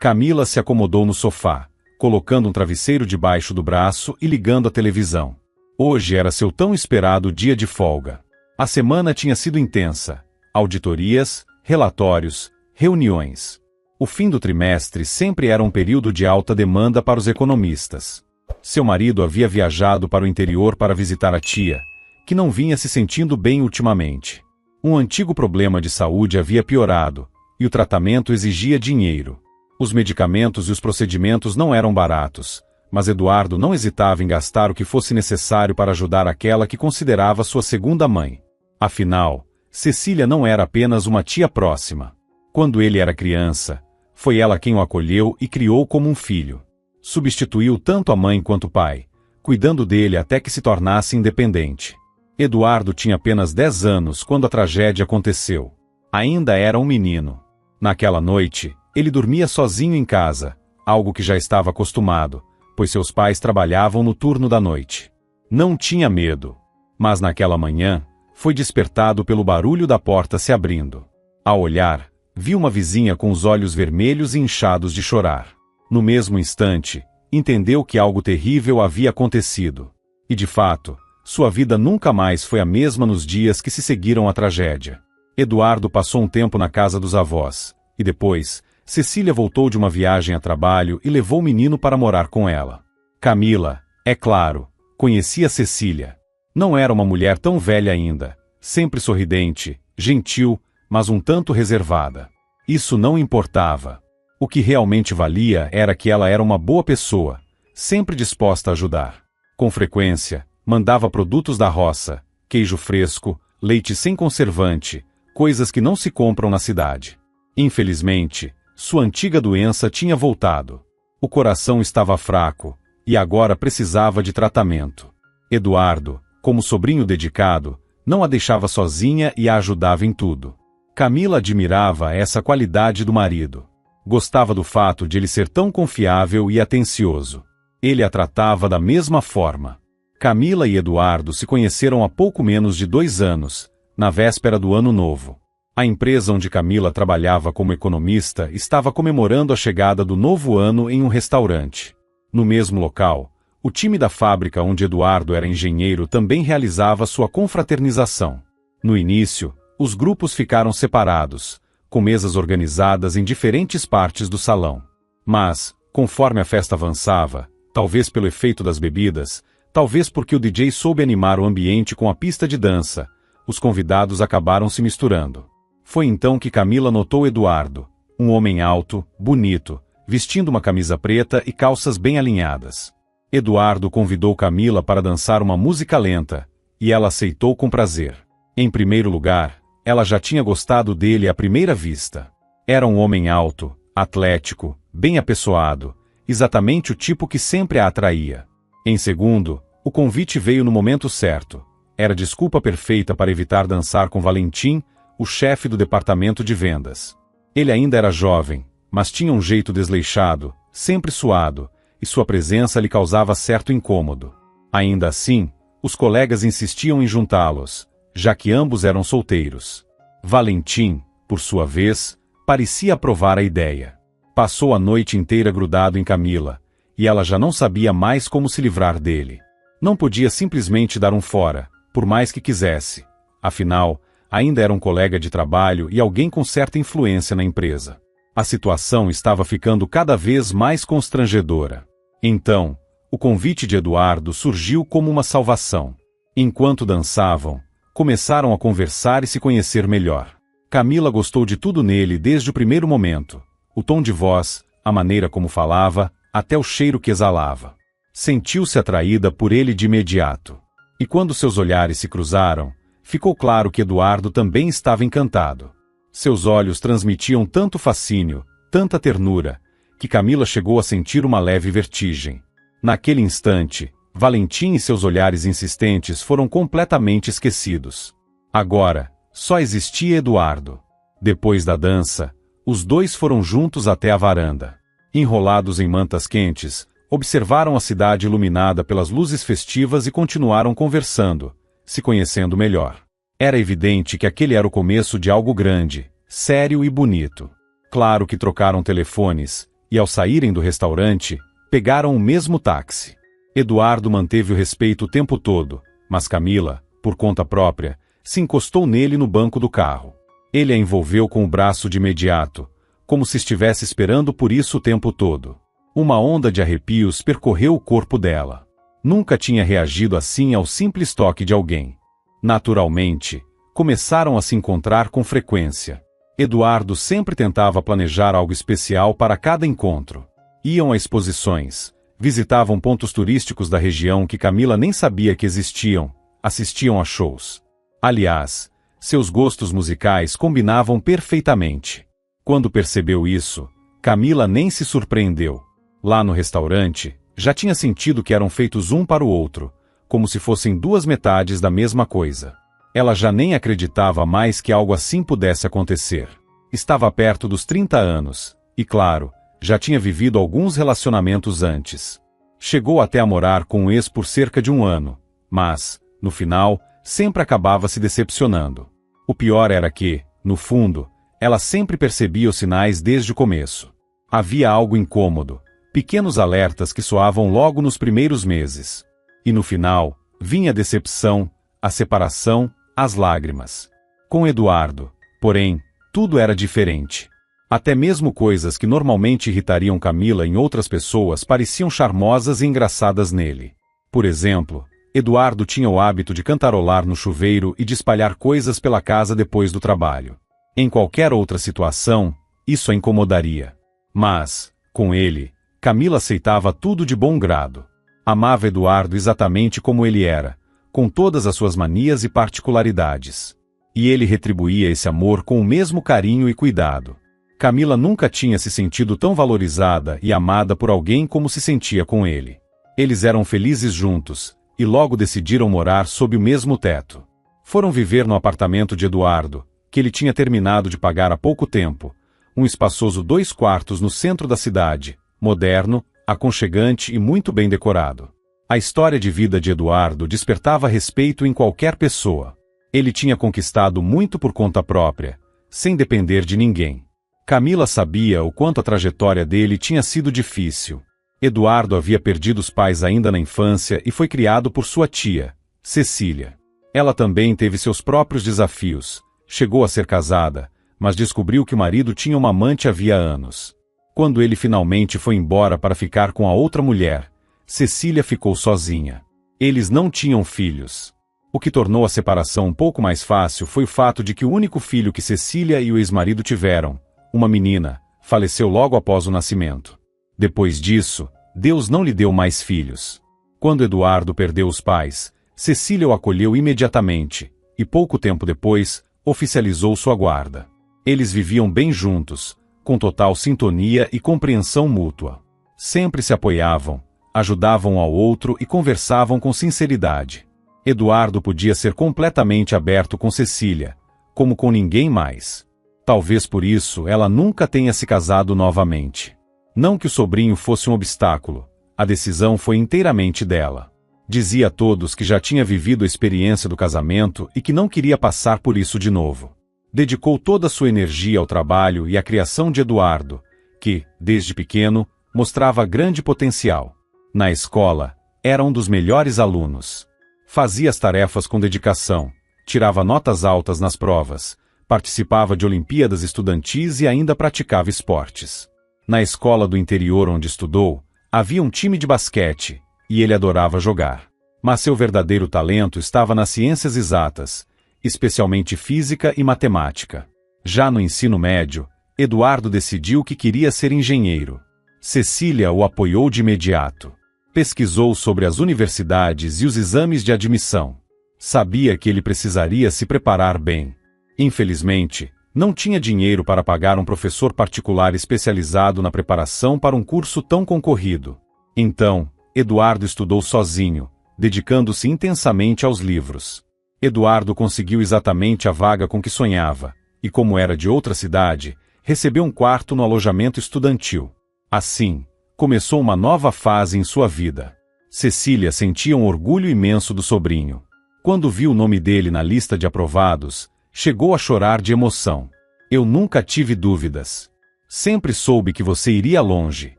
Camila se acomodou no sofá, colocando um travesseiro debaixo do braço e ligando a televisão. Hoje era seu tão esperado dia de folga. A semana tinha sido intensa. Auditorias, relatórios, reuniões. O fim do trimestre sempre era um período de alta demanda para os economistas. Seu marido havia viajado para o interior para visitar a tia, que não vinha se sentindo bem ultimamente. Um antigo problema de saúde havia piorado, e o tratamento exigia dinheiro. Os medicamentos e os procedimentos não eram baratos, mas Eduardo não hesitava em gastar o que fosse necessário para ajudar aquela que considerava sua segunda mãe. Afinal, Cecília não era apenas uma tia próxima. Quando ele era criança, foi ela quem o acolheu e criou como um filho. Substituiu tanto a mãe quanto o pai, cuidando dele até que se tornasse independente. Eduardo tinha apenas 10 anos quando a tragédia aconteceu. Ainda era um menino. Naquela noite, ele dormia sozinho em casa, algo que já estava acostumado, pois seus pais trabalhavam no turno da noite. Não tinha medo. Mas naquela manhã, foi despertado pelo barulho da porta se abrindo. Ao olhar, viu uma vizinha com os olhos vermelhos e inchados de chorar. No mesmo instante, entendeu que algo terrível havia acontecido. E de fato, sua vida nunca mais foi a mesma nos dias que se seguiram à tragédia. Eduardo passou um tempo na casa dos avós, e depois, Cecília voltou de uma viagem a trabalho e levou o menino para morar com ela. Camila, é claro, conhecia Cecília. Não era uma mulher tão velha ainda, sempre sorridente, gentil, mas um tanto reservada. Isso não importava. O que realmente valia era que ela era uma boa pessoa, sempre disposta a ajudar. Com frequência, mandava produtos da roça, queijo fresco, leite sem conservante, coisas que não se compram na cidade. Infelizmente, sua antiga doença tinha voltado. O coração estava fraco, e agora precisava de tratamento. Eduardo, como sobrinho dedicado, não a deixava sozinha e a ajudava em tudo. Camila admirava essa qualidade do marido. Gostava do fato de ele ser tão confiável e atencioso. Ele a tratava da mesma forma. Camila e Eduardo se conheceram há pouco menos de 2 anos, na véspera do Ano Novo. A empresa onde Camila trabalhava como economista estava comemorando a chegada do novo ano em um restaurante. No mesmo local, o time da fábrica onde Eduardo era engenheiro também realizava sua confraternização. No início, os grupos ficaram separados, com mesas organizadas em diferentes partes do salão. Mas, conforme a festa avançava, talvez pelo efeito das bebidas, talvez porque o DJ soube animar o ambiente com a pista de dança, os convidados acabaram se misturando. Foi então que Camila notou Eduardo, um homem alto, bonito, vestindo uma camisa preta e calças bem alinhadas. Eduardo convidou Camila para dançar uma música lenta, e ela aceitou com prazer. Em primeiro lugar, ela já tinha gostado dele à primeira vista. Era um homem alto, atlético, bem apessoado, exatamente o tipo que sempre a atraía. Em segundo, o convite veio no momento certo. Era desculpa perfeita para evitar dançar com Valentim, o chefe do departamento de vendas. Ele ainda era jovem, mas tinha um jeito desleixado, sempre suado, e sua presença lhe causava certo incômodo. Ainda assim, os colegas insistiam em juntá-los, já que ambos eram solteiros. Valentim, por sua vez, parecia aprovar a ideia. Passou a noite inteira grudado em Camila, e ela já não sabia mais como se livrar dele. Não podia simplesmente dar um fora, por mais que quisesse. Afinal, ainda era um colega de trabalho e alguém com certa influência na empresa. A situação estava ficando cada vez mais constrangedora. Então, o convite de Eduardo surgiu como uma salvação. Enquanto dançavam, começaram a conversar e se conhecer melhor. Camila gostou de tudo nele desde o primeiro momento. O tom de voz, a maneira como falava, até o cheiro que exalava. Sentiu-se atraída por ele de imediato. E quando seus olhares se cruzaram, ficou claro que Eduardo também estava encantado. Seus olhos transmitiam tanto fascínio, tanta ternura, que Camila chegou a sentir uma leve vertigem. Naquele instante, Valentim e seus olhares insistentes foram completamente esquecidos. Agora, só existia Eduardo. Depois da dança, os dois foram juntos até a varanda. Enrolados em mantas quentes, observaram a cidade iluminada pelas luzes festivas e continuaram conversando, se conhecendo melhor. Era evidente que aquele era o começo de algo grande, sério e bonito. Claro que trocaram telefones, E ao saírem do restaurante, pegaram o mesmo táxi. Eduardo manteve o respeito o tempo todo, mas Camila, por conta própria, se encostou nele no banco do carro. Ele a envolveu com o braço de imediato, como se estivesse esperando por isso o tempo todo. Uma onda de arrepios percorreu o corpo dela. Nunca tinha reagido assim ao simples toque de alguém. Naturalmente, começaram a se encontrar com frequência. Eduardo sempre tentava planejar algo especial para cada encontro. Iam a exposições, visitavam pontos turísticos da região que Camila nem sabia que existiam, assistiam a shows. Aliás, seus gostos musicais combinavam perfeitamente. Quando percebeu isso, Camila nem se surpreendeu. Lá no restaurante, já tinha sentido que eram feitos um para o outro, como se fossem duas metades da mesma coisa. Ela já nem acreditava mais que algo assim pudesse acontecer. Estava perto dos 30 anos, e claro, já tinha vivido alguns relacionamentos antes. Chegou até a morar com um ex por cerca de 1 ano, mas, no final, sempre acabava se decepcionando. O pior era que, no fundo, ela sempre percebia os sinais desde o começo. Havia algo incômodo, pequenos alertas que soavam logo nos primeiros meses. E no final, vinha a decepção, a separação, as lágrimas. Com Eduardo, porém, tudo era diferente. Até mesmo coisas que normalmente irritariam Camila em outras pessoas pareciam charmosas e engraçadas nele. Por exemplo, Eduardo tinha o hábito de cantarolar no chuveiro e de espalhar coisas pela casa depois do trabalho. Em qualquer outra situação, isso a incomodaria. Mas, com ele, Camila aceitava tudo de bom grado. Amava Eduardo exatamente como ele era, com todas as suas manias e particularidades. E ele retribuía esse amor com o mesmo carinho e cuidado. Camila nunca tinha se sentido tão valorizada e amada por alguém como se sentia com ele. Eles eram felizes juntos, e logo decidiram morar sob o mesmo teto. Foram viver no apartamento de Eduardo, que ele tinha terminado de pagar há pouco tempo, um espaçoso 2 quartos no centro da cidade, moderno, aconchegante e muito bem decorado. A história de vida de Eduardo despertava respeito em qualquer pessoa. Ele tinha conquistado muito por conta própria, sem depender de ninguém. Camila sabia o quanto a trajetória dele tinha sido difícil. Eduardo havia perdido os pais ainda na infância e foi criado por sua tia, Cecília. Ela também teve seus próprios desafios. Chegou a ser casada, mas descobriu que o marido tinha uma amante havia anos. Quando ele finalmente foi embora para ficar com a outra mulher, Cecília ficou sozinha. Eles não tinham filhos. O que tornou a separação um pouco mais fácil foi o fato de que o único filho que Cecília e o ex-marido tiveram, uma menina, faleceu logo após o nascimento. Depois disso, Deus não lhe deu mais filhos. Quando Eduardo perdeu os pais, Cecília o acolheu imediatamente, e pouco tempo depois, oficializou sua guarda. Eles viviam bem juntos, com total sintonia e compreensão mútua. Sempre se apoiavam, ajudavam um ao outro e conversavam com sinceridade. Eduardo podia ser completamente aberto com Cecília, como com ninguém mais. Talvez por isso ela nunca tenha se casado novamente. Não que o sobrinho fosse um obstáculo, a decisão foi inteiramente dela. Dizia a todos que já tinha vivido a experiência do casamento e que não queria passar por isso de novo. Dedicou toda a sua energia ao trabalho e à criação de Eduardo, que, desde pequeno, mostrava grande potencial. Na escola, era um dos melhores alunos. Fazia as tarefas com dedicação, tirava notas altas nas provas, participava de Olimpíadas estudantis e ainda praticava esportes. Na escola do interior onde estudou, havia um time de basquete, e ele adorava jogar. Mas seu verdadeiro talento estava nas ciências exatas, especialmente física e matemática. Já no ensino médio, Eduardo decidiu que queria ser engenheiro. Cecília o apoiou de imediato. Pesquisou sobre as universidades e os exames de admissão. Sabia que ele precisaria se preparar bem. Infelizmente, não tinha dinheiro para pagar um professor particular especializado na preparação para um curso tão concorrido. Então, Eduardo estudou sozinho, dedicando-se intensamente aos livros. Eduardo conseguiu exatamente a vaga com que sonhava, e como era de outra cidade, recebeu um quarto no alojamento estudantil. Assim, começou uma nova fase em sua vida. Cecília sentia um orgulho imenso do sobrinho. Quando viu o nome dele na lista de aprovados, chegou a chorar de emoção. Eu nunca tive dúvidas. Sempre soube que você iria longe,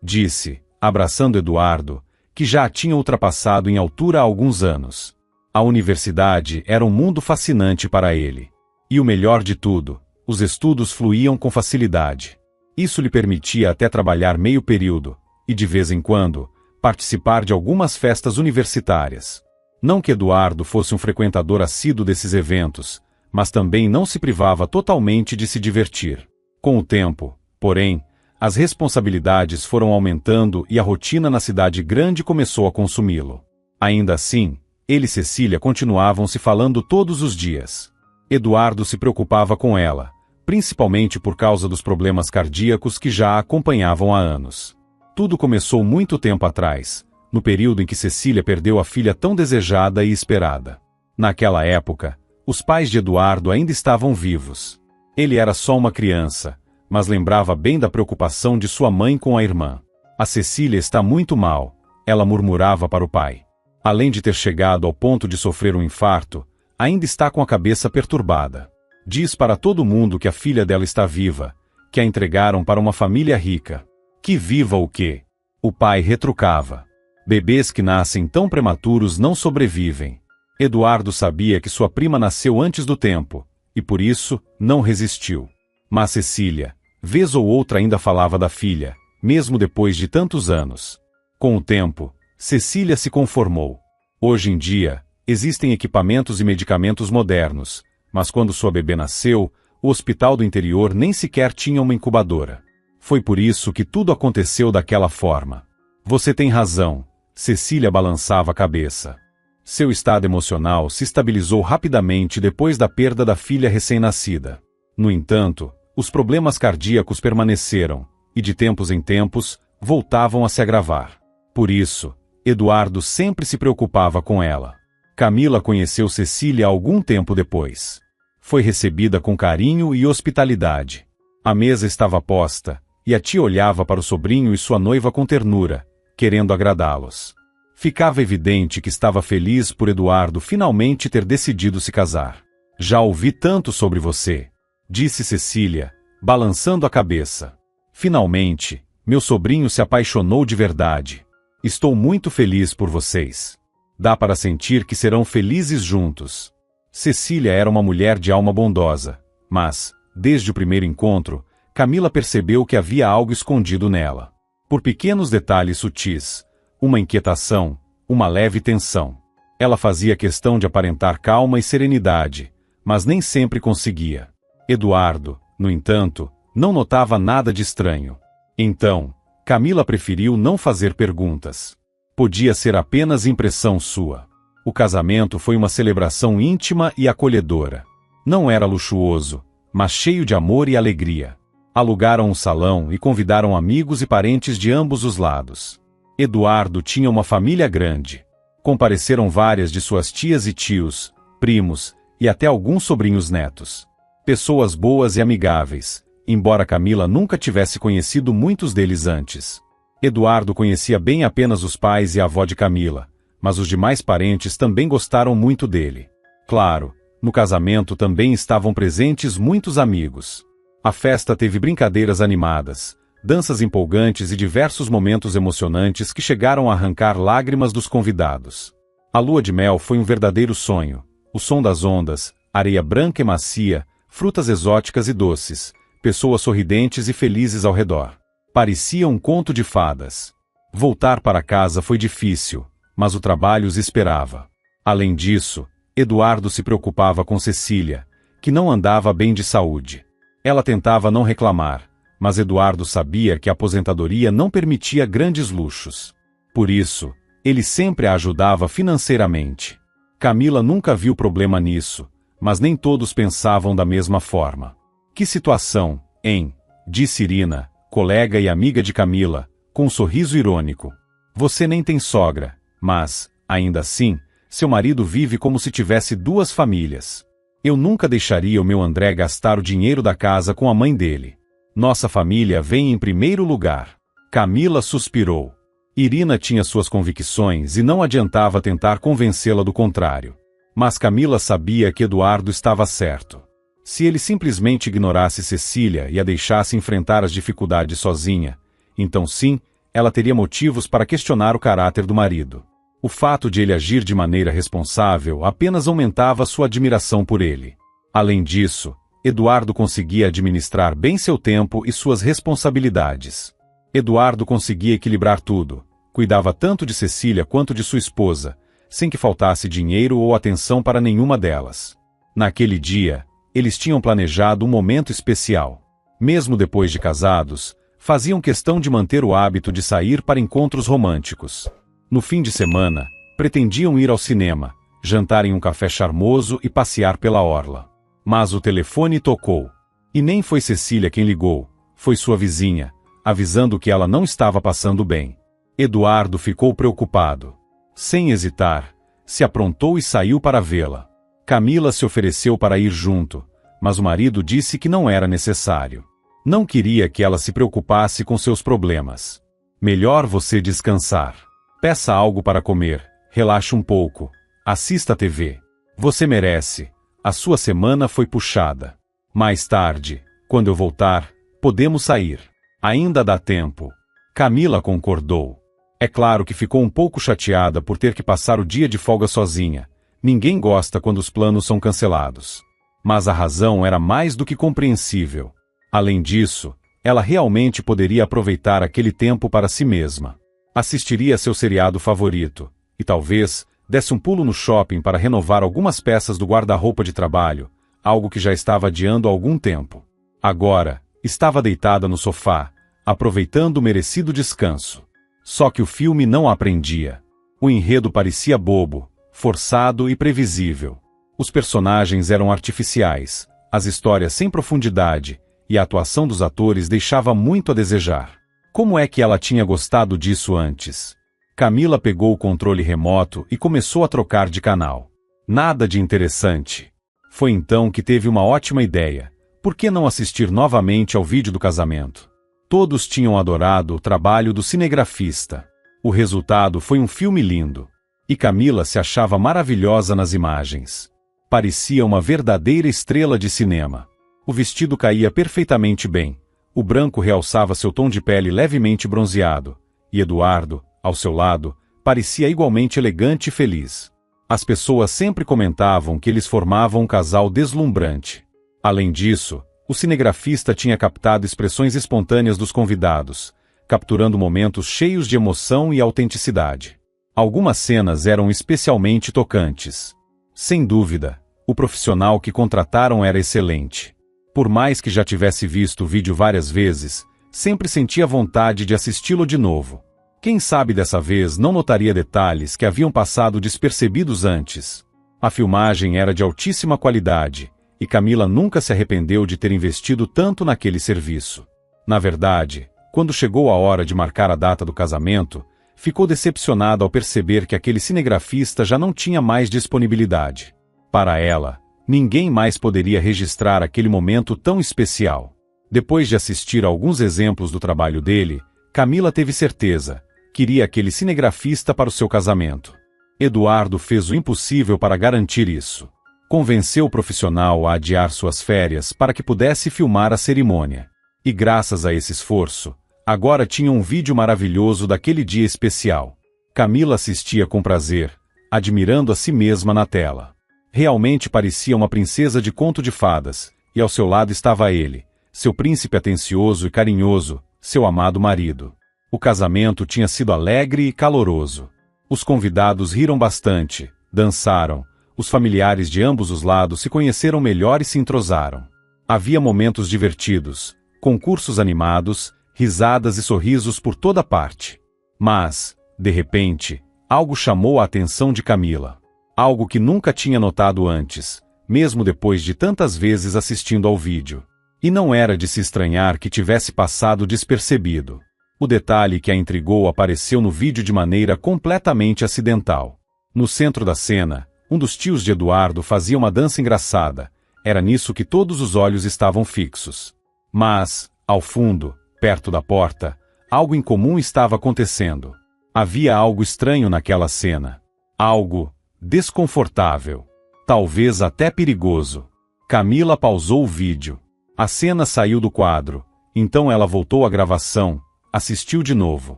disse, abraçando Eduardo, que já a tinha ultrapassado em altura há alguns anos. A universidade era um mundo fascinante para ele. E o melhor de tudo, os estudos fluíam com facilidade. Isso lhe permitia até trabalhar meio período, e de vez em quando, participar de algumas festas universitárias. Não que Eduardo fosse um frequentador assíduo desses eventos, mas também não se privava totalmente de se divertir. Com o tempo, porém, as responsabilidades foram aumentando e a rotina na cidade grande começou a consumi-lo. Ainda assim, ele e Cecília continuavam se falando todos os dias. Eduardo se preocupava com ela, principalmente por causa dos problemas cardíacos que já a acompanhavam há anos. Tudo começou muito tempo atrás, no período em que Cecília perdeu a filha tão desejada e esperada. Naquela época, os pais de Eduardo ainda estavam vivos. Ele era só uma criança, mas lembrava bem da preocupação de sua mãe com a irmã. A Cecília está muito mal, ela murmurava para o pai. Além de ter chegado ao ponto de sofrer um infarto, ainda está com a cabeça perturbada. Diz para todo mundo que a filha dela está viva, que a entregaram para uma família rica. Que viva o quê? O pai retrucava. Bebês que nascem tão prematuros não sobrevivem. Eduardo sabia que sua prima nasceu antes do tempo, e por isso, não resistiu. Mas Cecília, vez ou outra ainda falava da filha, mesmo depois de tantos anos. Com o tempo, Cecília se conformou. Hoje em dia, existem equipamentos e medicamentos modernos, mas quando sua bebê nasceu, o hospital do interior nem sequer tinha uma incubadora. Foi por isso que tudo aconteceu daquela forma. Você tem razão, Cecília balançava a cabeça. Seu estado emocional se estabilizou rapidamente depois da perda da filha recém-nascida. No entanto, os problemas cardíacos permaneceram, e de tempos em tempos, voltavam a se agravar. Por isso, Eduardo sempre se preocupava com ela. Camila conheceu Cecília algum tempo depois. Foi recebida com carinho e hospitalidade. A mesa estava posta, e a tia olhava para o sobrinho e sua noiva com ternura, querendo agradá-los. Ficava evidente que estava feliz por Eduardo finalmente ter decidido se casar. Já ouvi tanto sobre você, disse Cecília, balançando a cabeça. Finalmente, meu sobrinho se apaixonou de verdade. Estou muito feliz por vocês. Dá para sentir que serão felizes juntos. Cecília era uma mulher de alma bondosa, mas, desde o primeiro encontro, Camila percebeu que havia algo escondido nela. Por pequenos detalhes sutis, uma inquietação, uma leve tensão. Ela fazia questão de aparentar calma e serenidade, mas nem sempre conseguia. Eduardo, no entanto, não notava nada de estranho. Então, Camila preferiu não fazer perguntas. Podia ser apenas impressão sua. O casamento foi uma celebração íntima e acolhedora. Não era luxuoso, mas cheio de amor e alegria. Alugaram um salão e convidaram amigos e parentes de ambos os lados. Eduardo tinha uma família grande. Compareceram várias de suas tias e tios, primos, e até alguns sobrinhos netos. Pessoas boas e amigáveis, embora Camila nunca tivesse conhecido muitos deles antes. Eduardo conhecia bem apenas os pais e a avó de Camila, mas os demais parentes também gostaram muito dele. Claro, no casamento também estavam presentes muitos amigos. A festa teve brincadeiras animadas, danças empolgantes e diversos momentos emocionantes que chegaram a arrancar lágrimas dos convidados. A lua de mel foi um verdadeiro sonho. O som das ondas, areia branca e macia, frutas exóticas e doces, pessoas sorridentes e felizes ao redor. Parecia um conto de fadas. Voltar para casa foi difícil, mas o trabalho os esperava. Além disso, Eduardo se preocupava com Cecília, que não andava bem de saúde. Ela tentava não reclamar, mas Eduardo sabia que a aposentadoria não permitia grandes luxos. Por isso, ele sempre a ajudava financeiramente. Camila nunca viu problema nisso, mas nem todos pensavam da mesma forma. Que situação, hein? Disse Irina, colega e amiga de Camila, com um sorriso irônico. Você nem tem sogra, mas, ainda assim, seu marido vive como se tivesse duas famílias. Eu nunca deixaria o meu André gastar o dinheiro da casa com a mãe dele. Nossa família vem em primeiro lugar. Camila suspirou. Irina tinha suas convicções e não adiantava tentar convencê-la do contrário. Mas Camila sabia que Eduardo estava certo. Se ele simplesmente ignorasse Cecília e a deixasse enfrentar as dificuldades sozinha, então sim, ela teria motivos para questionar o caráter do marido. O fato de ele agir de maneira responsável apenas aumentava sua admiração por ele. Além disso, Eduardo conseguia administrar bem seu tempo e suas responsabilidades. Eduardo conseguia equilibrar tudo, cuidava tanto de Cecília quanto de sua esposa, sem que faltasse dinheiro ou atenção para nenhuma delas. Naquele dia, eles tinham planejado um momento especial. Mesmo depois de casados, faziam questão de manter o hábito de sair para encontros românticos. No fim de semana, pretendiam ir ao cinema, jantar em um café charmoso e passear pela orla. Mas o telefone tocou. E nem foi Cecília quem ligou, foi sua vizinha, avisando que ela não estava passando bem. Eduardo ficou preocupado. Sem hesitar, se aprontou e saiu para vê-la. Camila se ofereceu para ir junto, mas o marido disse que não era necessário. Não queria que ela se preocupasse com seus problemas. Melhor você descansar. Peça algo para comer, relaxe um pouco, assista a TV. Você merece. A sua semana foi puxada. Mais tarde, quando eu voltar, podemos sair. Ainda dá tempo. Camila concordou. É claro que ficou um pouco chateada por ter que passar o dia de folga sozinha. Ninguém gosta quando os planos são cancelados. Mas a razão era mais do que compreensível. Além disso, ela realmente poderia aproveitar aquele tempo para si mesma. Assistiria seu seriado favorito, e talvez desse um pulo no shopping para renovar algumas peças do guarda-roupa de trabalho, algo que já estava adiando há algum tempo. Agora, estava deitada no sofá, aproveitando o merecido descanso. Só que o filme não a prendia. O enredo parecia bobo, forçado e previsível. Os personagens eram artificiais, as histórias sem profundidade, e a atuação dos atores deixava muito a desejar. Como é que ela tinha gostado disso antes? Camila pegou o controle remoto e começou a trocar de canal. Nada de interessante. Foi então que teve uma ótima ideia. Por que não assistir novamente ao vídeo do casamento? Todos tinham adorado o trabalho do cinegrafista. O resultado foi um filme lindo. E Camila se achava maravilhosa nas imagens. Parecia uma verdadeira estrela de cinema. O vestido caía perfeitamente bem. O branco realçava seu tom de pele levemente bronzeado. E Eduardo, ao seu lado, parecia igualmente elegante e feliz. As pessoas sempre comentavam que eles formavam um casal deslumbrante. Além disso, o cinegrafista tinha captado expressões espontâneas dos convidados, capturando momentos cheios de emoção e autenticidade. Algumas cenas eram especialmente tocantes. Sem dúvida, o profissional que contrataram era excelente. Por mais que já tivesse visto o vídeo várias vezes, sempre sentia vontade de assisti-lo de novo. Quem sabe dessa vez não notaria detalhes que haviam passado despercebidos antes. A filmagem era de altíssima qualidade, e Camila nunca se arrependeu de ter investido tanto naquele serviço. Na verdade, quando chegou a hora de marcar a data do casamento, ficou decepcionada ao perceber que aquele cinegrafista já não tinha mais disponibilidade. Para ela, ninguém mais poderia registrar aquele momento tão especial. Depois de assistir a alguns exemplos do trabalho dele, Camila teve certeza. Queria aquele cinegrafista para o seu casamento. Eduardo fez o impossível para garantir isso. Convenceu o profissional a adiar suas férias para que pudesse filmar a cerimônia. E graças a esse esforço, agora tinha um vídeo maravilhoso daquele dia especial. Camila assistia com prazer, admirando a si mesma na tela. Realmente parecia uma princesa de conto de fadas, e ao seu lado estava ele, seu príncipe atencioso e carinhoso, seu amado marido. O casamento tinha sido alegre e caloroso. Os convidados riram bastante, dançaram, os familiares de ambos os lados se conheceram melhor e se entrosaram. Havia momentos divertidos, concursos animados, risadas e sorrisos por toda parte. Mas, de repente, algo chamou a atenção de Camila. Algo que nunca tinha notado antes, mesmo depois de tantas vezes assistindo ao vídeo. E não era de se estranhar que tivesse passado despercebido. O detalhe que a intrigou apareceu no vídeo de maneira completamente acidental. No centro da cena, um dos tios de Eduardo fazia uma dança engraçada. Era nisso que todos os olhos estavam fixos. Mas, ao fundo, perto da porta, algo incomum estava acontecendo. Havia algo estranho naquela cena. Algo desconfortável. Talvez até perigoso. Camila pausou o vídeo. A cena saiu do quadro, então ela voltou à gravação, assistiu de novo.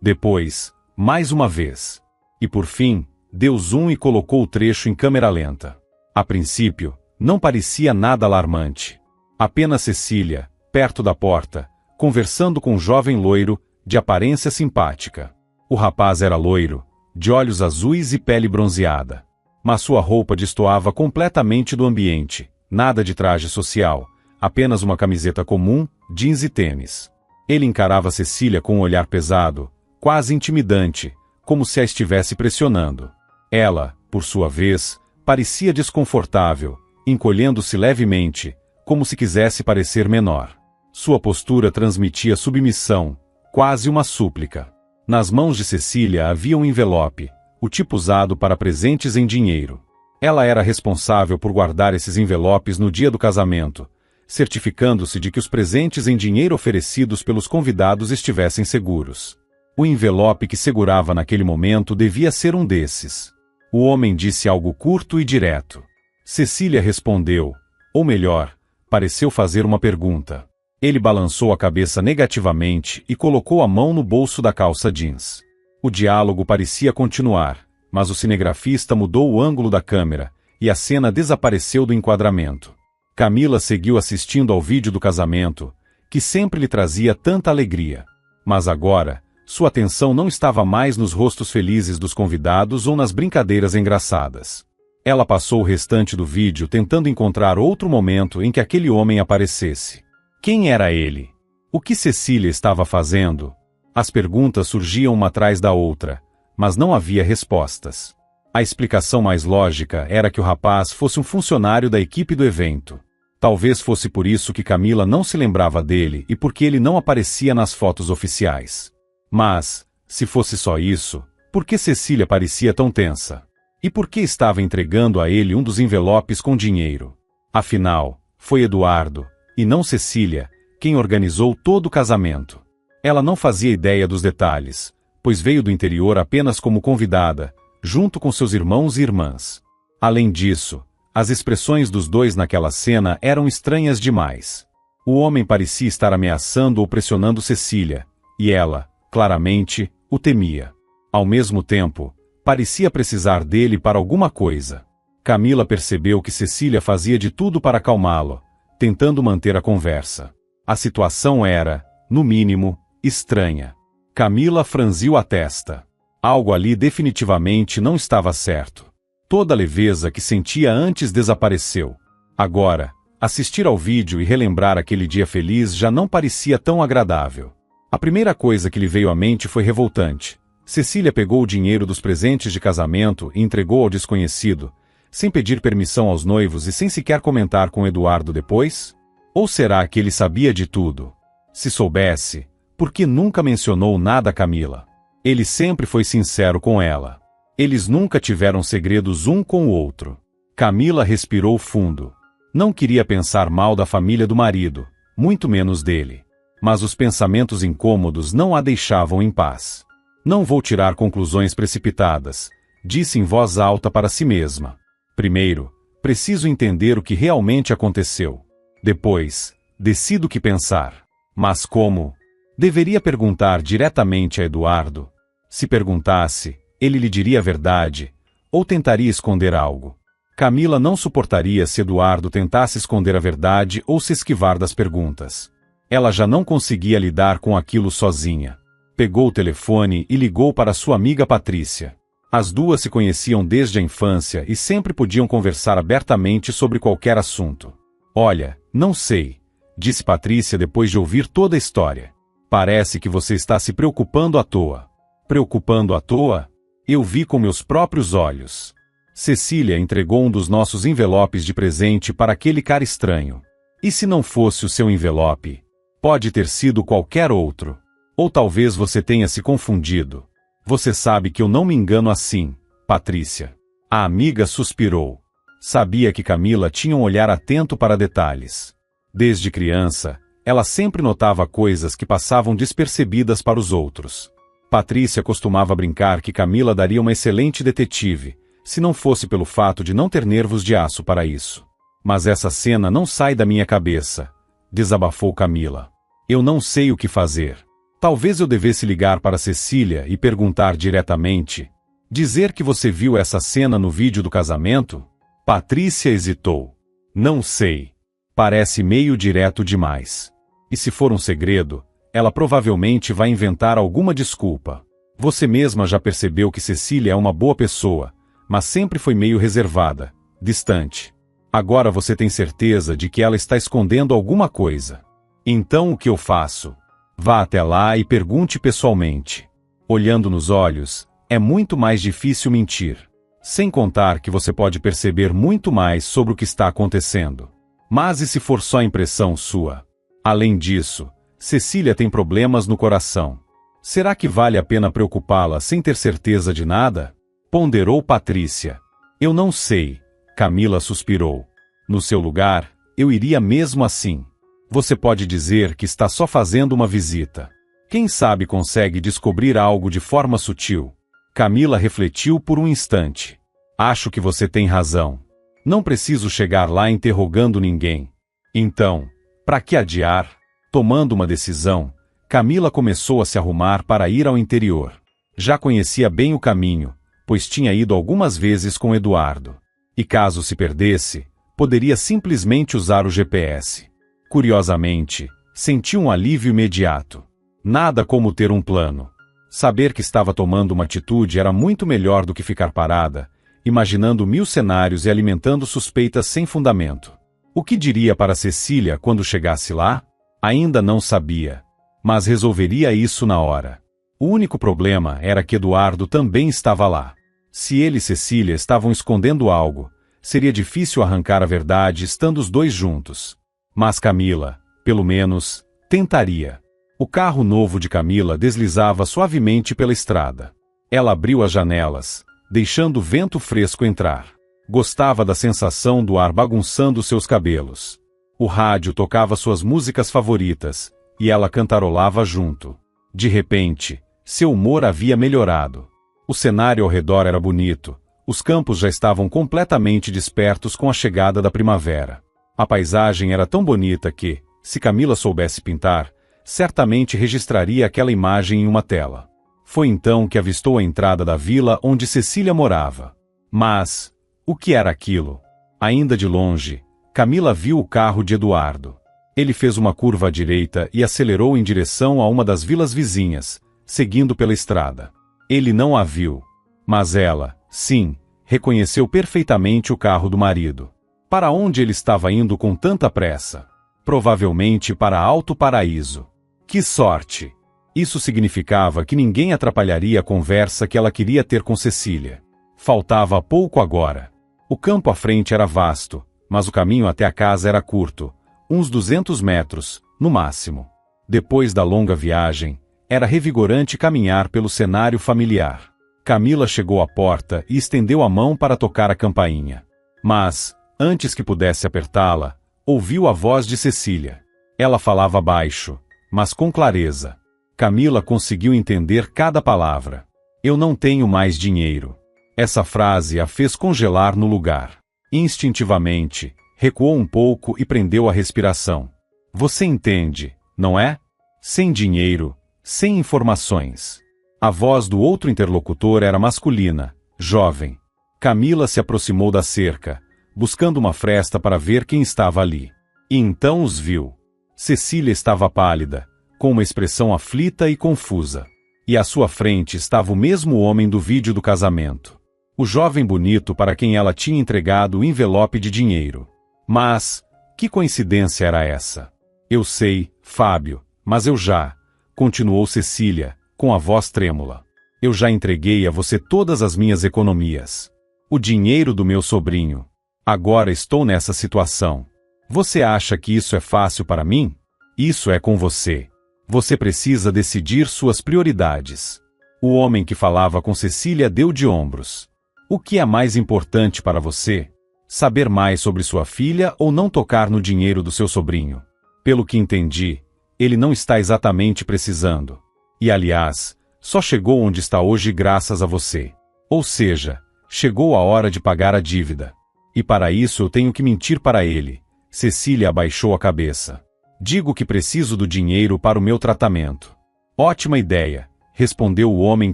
Depois, mais uma vez. E por fim, deu zoom e colocou o trecho em câmera lenta. A princípio, não parecia nada alarmante. Apenas Cecília, perto da porta, conversando com um jovem loiro, de aparência simpática. O rapaz era loiro, de olhos azuis e pele bronzeada. Mas sua roupa destoava completamente do ambiente, nada de traje social, apenas uma camiseta comum, jeans e tênis. Ele encarava Cecília com um olhar pesado, quase intimidante, como se a estivesse pressionando. Ela, por sua vez, parecia desconfortável, encolhendo-se levemente, como se quisesse parecer menor. Sua postura transmitia submissão, quase uma súplica. Nas mãos de Cecília havia um envelope, o tipo usado para presentes em dinheiro. Ela era responsável por guardar esses envelopes no dia do casamento, certificando-se de que os presentes em dinheiro oferecidos pelos convidados estivessem seguros. O envelope que segurava naquele momento devia ser um desses. O homem disse algo curto e direto. Cecília respondeu, ou melhor, pareceu fazer uma pergunta. Ele balançou a cabeça negativamente e colocou a mão no bolso da calça jeans. O diálogo parecia continuar, mas o cinegrafista mudou o ângulo da câmera, e a cena desapareceu do enquadramento. Camila seguiu assistindo ao vídeo do casamento, que sempre lhe trazia tanta alegria. Mas agora, sua atenção não estava mais nos rostos felizes dos convidados ou nas brincadeiras engraçadas. Ela passou o restante do vídeo tentando encontrar outro momento em que aquele homem aparecesse. Quem era ele? O que Cecília estava fazendo? As perguntas surgiam uma atrás da outra, mas não havia respostas. A explicação mais lógica era que o rapaz fosse um funcionário da equipe do evento. Talvez fosse por isso que Camila não se lembrava dele e porque ele não aparecia nas fotos oficiais. Mas, se fosse só isso, por que Cecília parecia tão tensa? E por que estava entregando a ele um dos envelopes com dinheiro? Afinal, foi Eduardo, e não Cecília, quem organizou todo o casamento. Ela não fazia ideia dos detalhes, pois veio do interior apenas como convidada, junto com seus irmãos e irmãs. Além disso, as expressões dos dois naquela cena eram estranhas demais. O homem parecia estar ameaçando ou pressionando Cecília, e ela, claramente, o temia. Ao mesmo tempo, parecia precisar dele para alguma coisa. Camila percebeu que Cecília fazia de tudo para acalmá-lo, tentando manter a conversa. A situação era, no mínimo, estranha. Camila franziu a testa. Algo ali definitivamente não estava certo. Toda a leveza que sentia antes desapareceu. Agora, assistir ao vídeo e relembrar aquele dia feliz já não parecia tão agradável. A primeira coisa que lhe veio à mente foi revoltante. Cecília pegou o dinheiro dos presentes de casamento e entregou ao desconhecido, sem pedir permissão aos noivos e sem sequer comentar com Eduardo depois? Ou será que ele sabia de tudo? Se soubesse, por que nunca mencionou nada a Camila? Ele sempre foi sincero com ela. Eles nunca tiveram segredos um com o outro. Camila respirou fundo. Não queria pensar mal da família do marido, muito menos dele. Mas os pensamentos incômodos não a deixavam em paz. Não vou tirar conclusões precipitadas, disse em voz alta para si mesma. Primeiro, preciso entender o que realmente aconteceu. Depois, decido o que pensar. Mas como? Deveria perguntar diretamente a Eduardo. Se perguntasse, ele lhe diria a verdade, ou tentaria esconder algo. Camila não suportaria se Eduardo tentasse esconder a verdade ou se esquivar das perguntas. Ela já não conseguia lidar com aquilo sozinha. Pegou o telefone e ligou para sua amiga Patrícia. As duas se conheciam desde a infância e sempre podiam conversar abertamente sobre qualquer assunto. Olha, não sei, disse Patrícia depois de ouvir toda a história. Parece que você está se preocupando à toa. Preocupando à toa? Eu vi com meus próprios olhos. Cecília entregou um dos nossos envelopes de presente para aquele cara estranho. E se não fosse o seu envelope? Pode ter sido qualquer outro. Ou talvez você tenha se confundido. Você sabe que eu não me engano assim, Patrícia. A amiga suspirou. Sabia que Camila tinha um olhar atento para detalhes. Desde criança, ela sempre notava coisas que passavam despercebidas para os outros. Patrícia costumava brincar que Camila daria uma excelente detetive, se não fosse pelo fato de não ter nervos de aço para isso. Mas essa cena não sai da minha cabeça, desabafou Camila. Eu não sei o que fazer. Talvez eu devesse ligar para Cecília e perguntar diretamente. Dizer que você viu essa cena no vídeo do casamento? Patrícia hesitou. Não sei. Parece meio direto demais. E se for um segredo, ela provavelmente vai inventar alguma desculpa. Você mesma já percebeu que Cecília é uma boa pessoa, mas sempre foi meio reservada, distante. Agora você tem certeza de que ela está escondendo alguma coisa. Então o que eu faço? Vá até lá e pergunte pessoalmente. Olhando nos olhos, é muito mais difícil mentir. Sem contar que você pode perceber muito mais sobre o que está acontecendo. Mas e se for só impressão sua? Além disso, Cecília tem problemas no coração. Será que vale a pena preocupá-la sem ter certeza de nada? Ponderou Patrícia. Eu não sei. Camila suspirou. No seu lugar, eu iria mesmo assim. Você pode dizer que está só fazendo uma visita. Quem sabe consegue descobrir algo de forma sutil. Camila refletiu por um instante. Acho que você tem razão. Não preciso chegar lá interrogando ninguém. Então, para que adiar? Tomando uma decisão, Camila começou a se arrumar para ir ao interior. Já conhecia bem o caminho, pois tinha ido algumas vezes com Eduardo. E caso se perdesse, poderia simplesmente usar o GPS. Curiosamente, sentiu um alívio imediato. Nada como ter um plano. Saber que estava tomando uma atitude era muito melhor do que ficar parada, imaginando 1000 cenários e alimentando suspeitas sem fundamento. O que diria para Cecília quando chegasse lá? Ainda não sabia. Mas resolveria isso na hora. O único problema era que Eduardo também estava lá. Se ele e Cecília estavam escondendo algo, seria difícil arrancar a verdade estando os dois juntos. Mas Camila, pelo menos, tentaria. O carro novo de Camila deslizava suavemente pela estrada. Ela abriu as janelas, deixando o vento fresco entrar. Gostava da sensação do ar bagunçando seus cabelos. O rádio tocava suas músicas favoritas, e ela cantarolava junto. De repente, seu humor havia melhorado. O cenário ao redor era bonito, os campos já estavam completamente despertos com a chegada da primavera. A paisagem era tão bonita que, se Camila soubesse pintar, certamente registraria aquela imagem em uma tela. Foi então que avistou a entrada da vila onde Cecília morava. Mas, o que era aquilo? Ainda de longe, Camila viu o carro de Eduardo. Ele fez uma curva à direita e acelerou em direção a uma das vilas vizinhas, seguindo pela estrada. Ele não a viu. Mas ela, sim, reconheceu perfeitamente o carro do marido. Para onde ele estava indo com tanta pressa? Provavelmente para Alto Paraíso. Que sorte! Isso significava que ninguém atrapalharia a conversa que ela queria ter com Cecília. Faltava pouco agora. O campo à frente era vasto, mas o caminho até a casa era curto, uns 200 metros, no máximo. Depois da longa viagem, era revigorante caminhar pelo cenário familiar. Camila chegou à porta e estendeu a mão para tocar a campainha. Mas, antes que pudesse apertá-la, ouviu a voz de Cecília. Ela falava baixo, mas com clareza. Camila conseguiu entender cada palavra. Eu não tenho mais dinheiro. Essa frase a fez congelar no lugar. Instintivamente, recuou um pouco e prendeu a respiração. Você entende, não é? Sem dinheiro, sem informações. A voz do outro interlocutor era masculina, jovem. Camila se aproximou da cerca, buscando uma fresta para ver quem estava ali. E então os viu. Cecília estava pálida, com uma expressão aflita e confusa. E à sua frente estava o mesmo homem do vídeo do casamento. O jovem bonito para quem ela tinha entregado o envelope de dinheiro. Mas, que coincidência era essa? Eu sei, Fábio, mas eu já, continuou Cecília, com a voz trêmula. Eu já entreguei a você todas as minhas economias. O dinheiro do meu sobrinho. Agora estou nessa situação. Você acha que isso é fácil para mim? Isso é com você. Você precisa decidir suas prioridades. O homem que falava com Cecília deu de ombros. O que é mais importante para você? Saber mais sobre sua filha ou não tocar no dinheiro do seu sobrinho? Pelo que entendi, ele não está exatamente precisando. E aliás, só chegou onde está hoje graças a você. Ou seja, chegou a hora de pagar a dívida. E para isso eu tenho que mentir para ele. Cecília abaixou a cabeça. Digo que preciso do dinheiro para o meu tratamento. Ótima ideia, respondeu o homem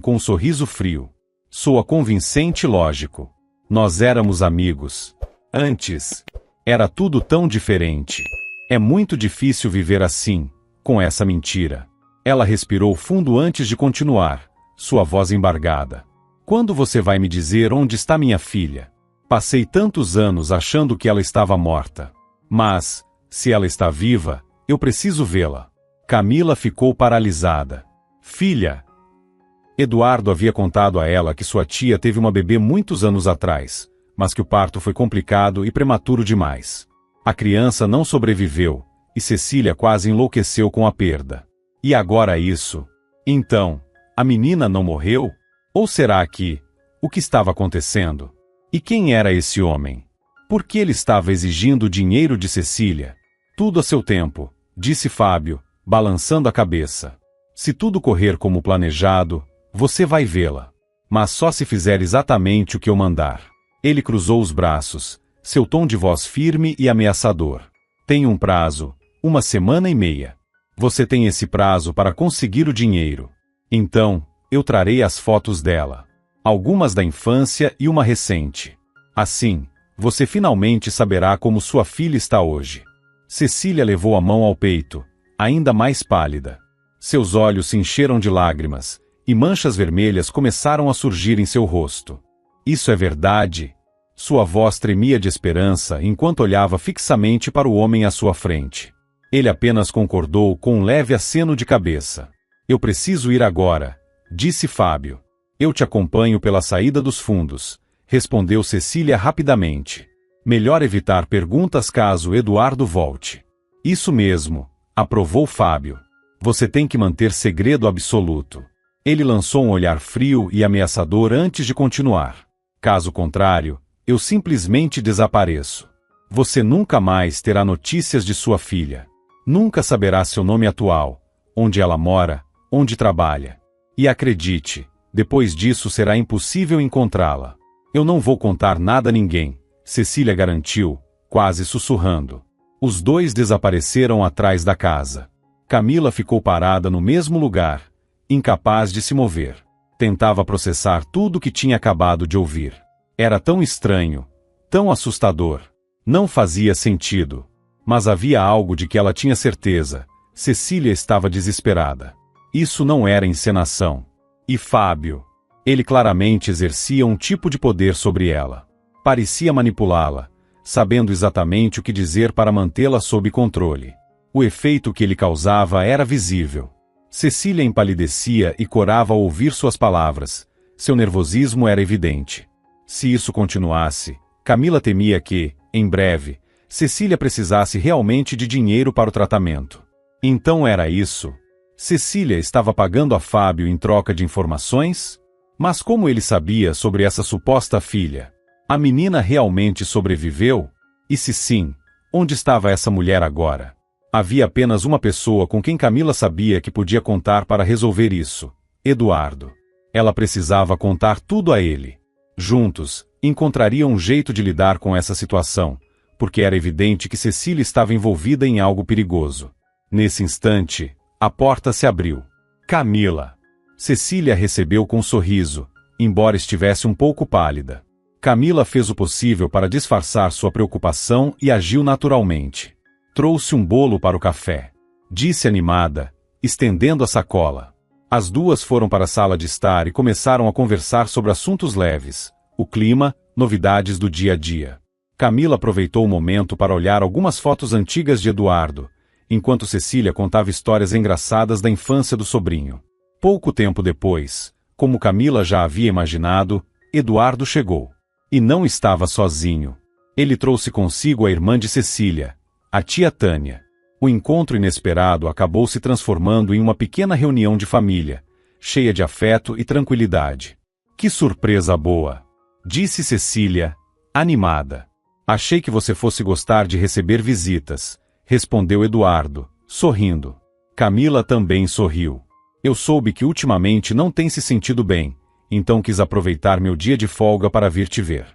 com um sorriso frio. Soa convincente e lógico. Nós éramos amigos. Antes. Era tudo tão diferente. É muito difícil viver assim, com essa mentira. Ela respirou fundo antes de continuar, sua voz embargada. Quando você vai me dizer onde está minha filha? Passei tantos anos achando que ela estava morta. Mas, se ela está viva, eu preciso vê-la. Camila ficou paralisada. Filha! Eduardo havia contado a ela que sua tia teve uma bebê muitos anos atrás, mas que o parto foi complicado e prematuro demais. A criança não sobreviveu, e Cecília quase enlouqueceu com a perda. E agora isso? Então, a menina não morreu? Ou será que... O que estava acontecendo? E quem era esse homem? Por que ele estava exigindo o dinheiro de Cecília? Tudo a seu tempo, disse Fábio, balançando a cabeça. Se tudo correr como planejado, você vai vê-la. Mas só se fizer exatamente o que eu mandar. Ele cruzou os braços, seu tom de voz firme e ameaçador. Tem um prazo, 1,5 semanas. Você tem esse prazo para conseguir o dinheiro. Então, eu trarei as fotos dela. Algumas da infância e uma recente. Assim, você finalmente saberá como sua filha está hoje. Cecília levou a mão ao peito, ainda mais pálida. Seus olhos se encheram de lágrimas, e manchas vermelhas começaram a surgir em seu rosto. Isso é verdade? Sua voz tremia de esperança enquanto olhava fixamente para o homem à sua frente. Ele apenas concordou com um leve aceno de cabeça. Eu preciso ir agora, disse Fábio. Eu te acompanho pela saída dos fundos, respondeu Cecília rapidamente. Melhor evitar perguntas caso Eduardo volte. Isso mesmo, aprovou Fábio. Você tem que manter segredo absoluto. Ele lançou um olhar frio e ameaçador antes de continuar. Caso contrário, eu simplesmente desapareço. Você nunca mais terá notícias de sua filha. Nunca saberá seu nome atual, onde ela mora, onde trabalha. E acredite, depois disso será impossível encontrá-la. Eu não vou contar nada a ninguém, Cecília garantiu, quase sussurrando. Os dois desapareceram atrás da casa. Camila ficou parada no mesmo lugar, incapaz de se mover. Tentava processar tudo o que tinha acabado de ouvir. Era tão estranho, tão assustador. Não fazia sentido. Mas havia algo de que ela tinha certeza. Cecília estava desesperada. Isso não era encenação. E Fábio? Ele claramente exercia um tipo de poder sobre ela. Parecia manipulá-la, sabendo exatamente o que dizer para mantê-la sob controle. O efeito que ele causava era visível. Cecília empalidecia e corava ao ouvir suas palavras. Seu nervosismo era evidente. Se isso continuasse, Camila temia que, em breve, Cecília precisasse realmente de dinheiro para o tratamento. Então era isso. Cecília estava pagando a Fábio em troca de informações? Mas como ele sabia sobre essa suposta filha? A menina realmente sobreviveu? E se sim, onde estava essa mulher agora? Havia apenas uma pessoa com quem Camila sabia que podia contar para resolver isso: Eduardo. Ela precisava contar tudo a ele. Juntos, encontrariam um jeito de lidar com essa situação, porque era evidente que Cecília estava envolvida em algo perigoso. Nesse instante, a porta se abriu. Camila. Cecília recebeu com um sorriso, embora estivesse um pouco pálida. Camila fez o possível para disfarçar sua preocupação e agiu naturalmente. Trouxe um bolo para o café, disse animada, estendendo a sacola. As duas foram para a sala de estar e começaram a conversar sobre assuntos leves, o clima, novidades do dia a dia. Camila aproveitou o momento para olhar algumas fotos antigas de Eduardo, enquanto Cecília contava histórias engraçadas da infância do sobrinho. Pouco tempo depois, como Camila já havia imaginado, Eduardo chegou. E não estava sozinho. Ele trouxe consigo a irmã de Cecília, a tia Tânia. O encontro inesperado acabou se transformando em uma pequena reunião de família, cheia de afeto e tranquilidade. Que surpresa boa! Disse Cecília, animada. Achei que você fosse gostar de receber visitas, respondeu Eduardo, sorrindo. Camila também sorriu. Eu soube que ultimamente não tem se sentido bem, então quis aproveitar meu dia de folga para vir te ver.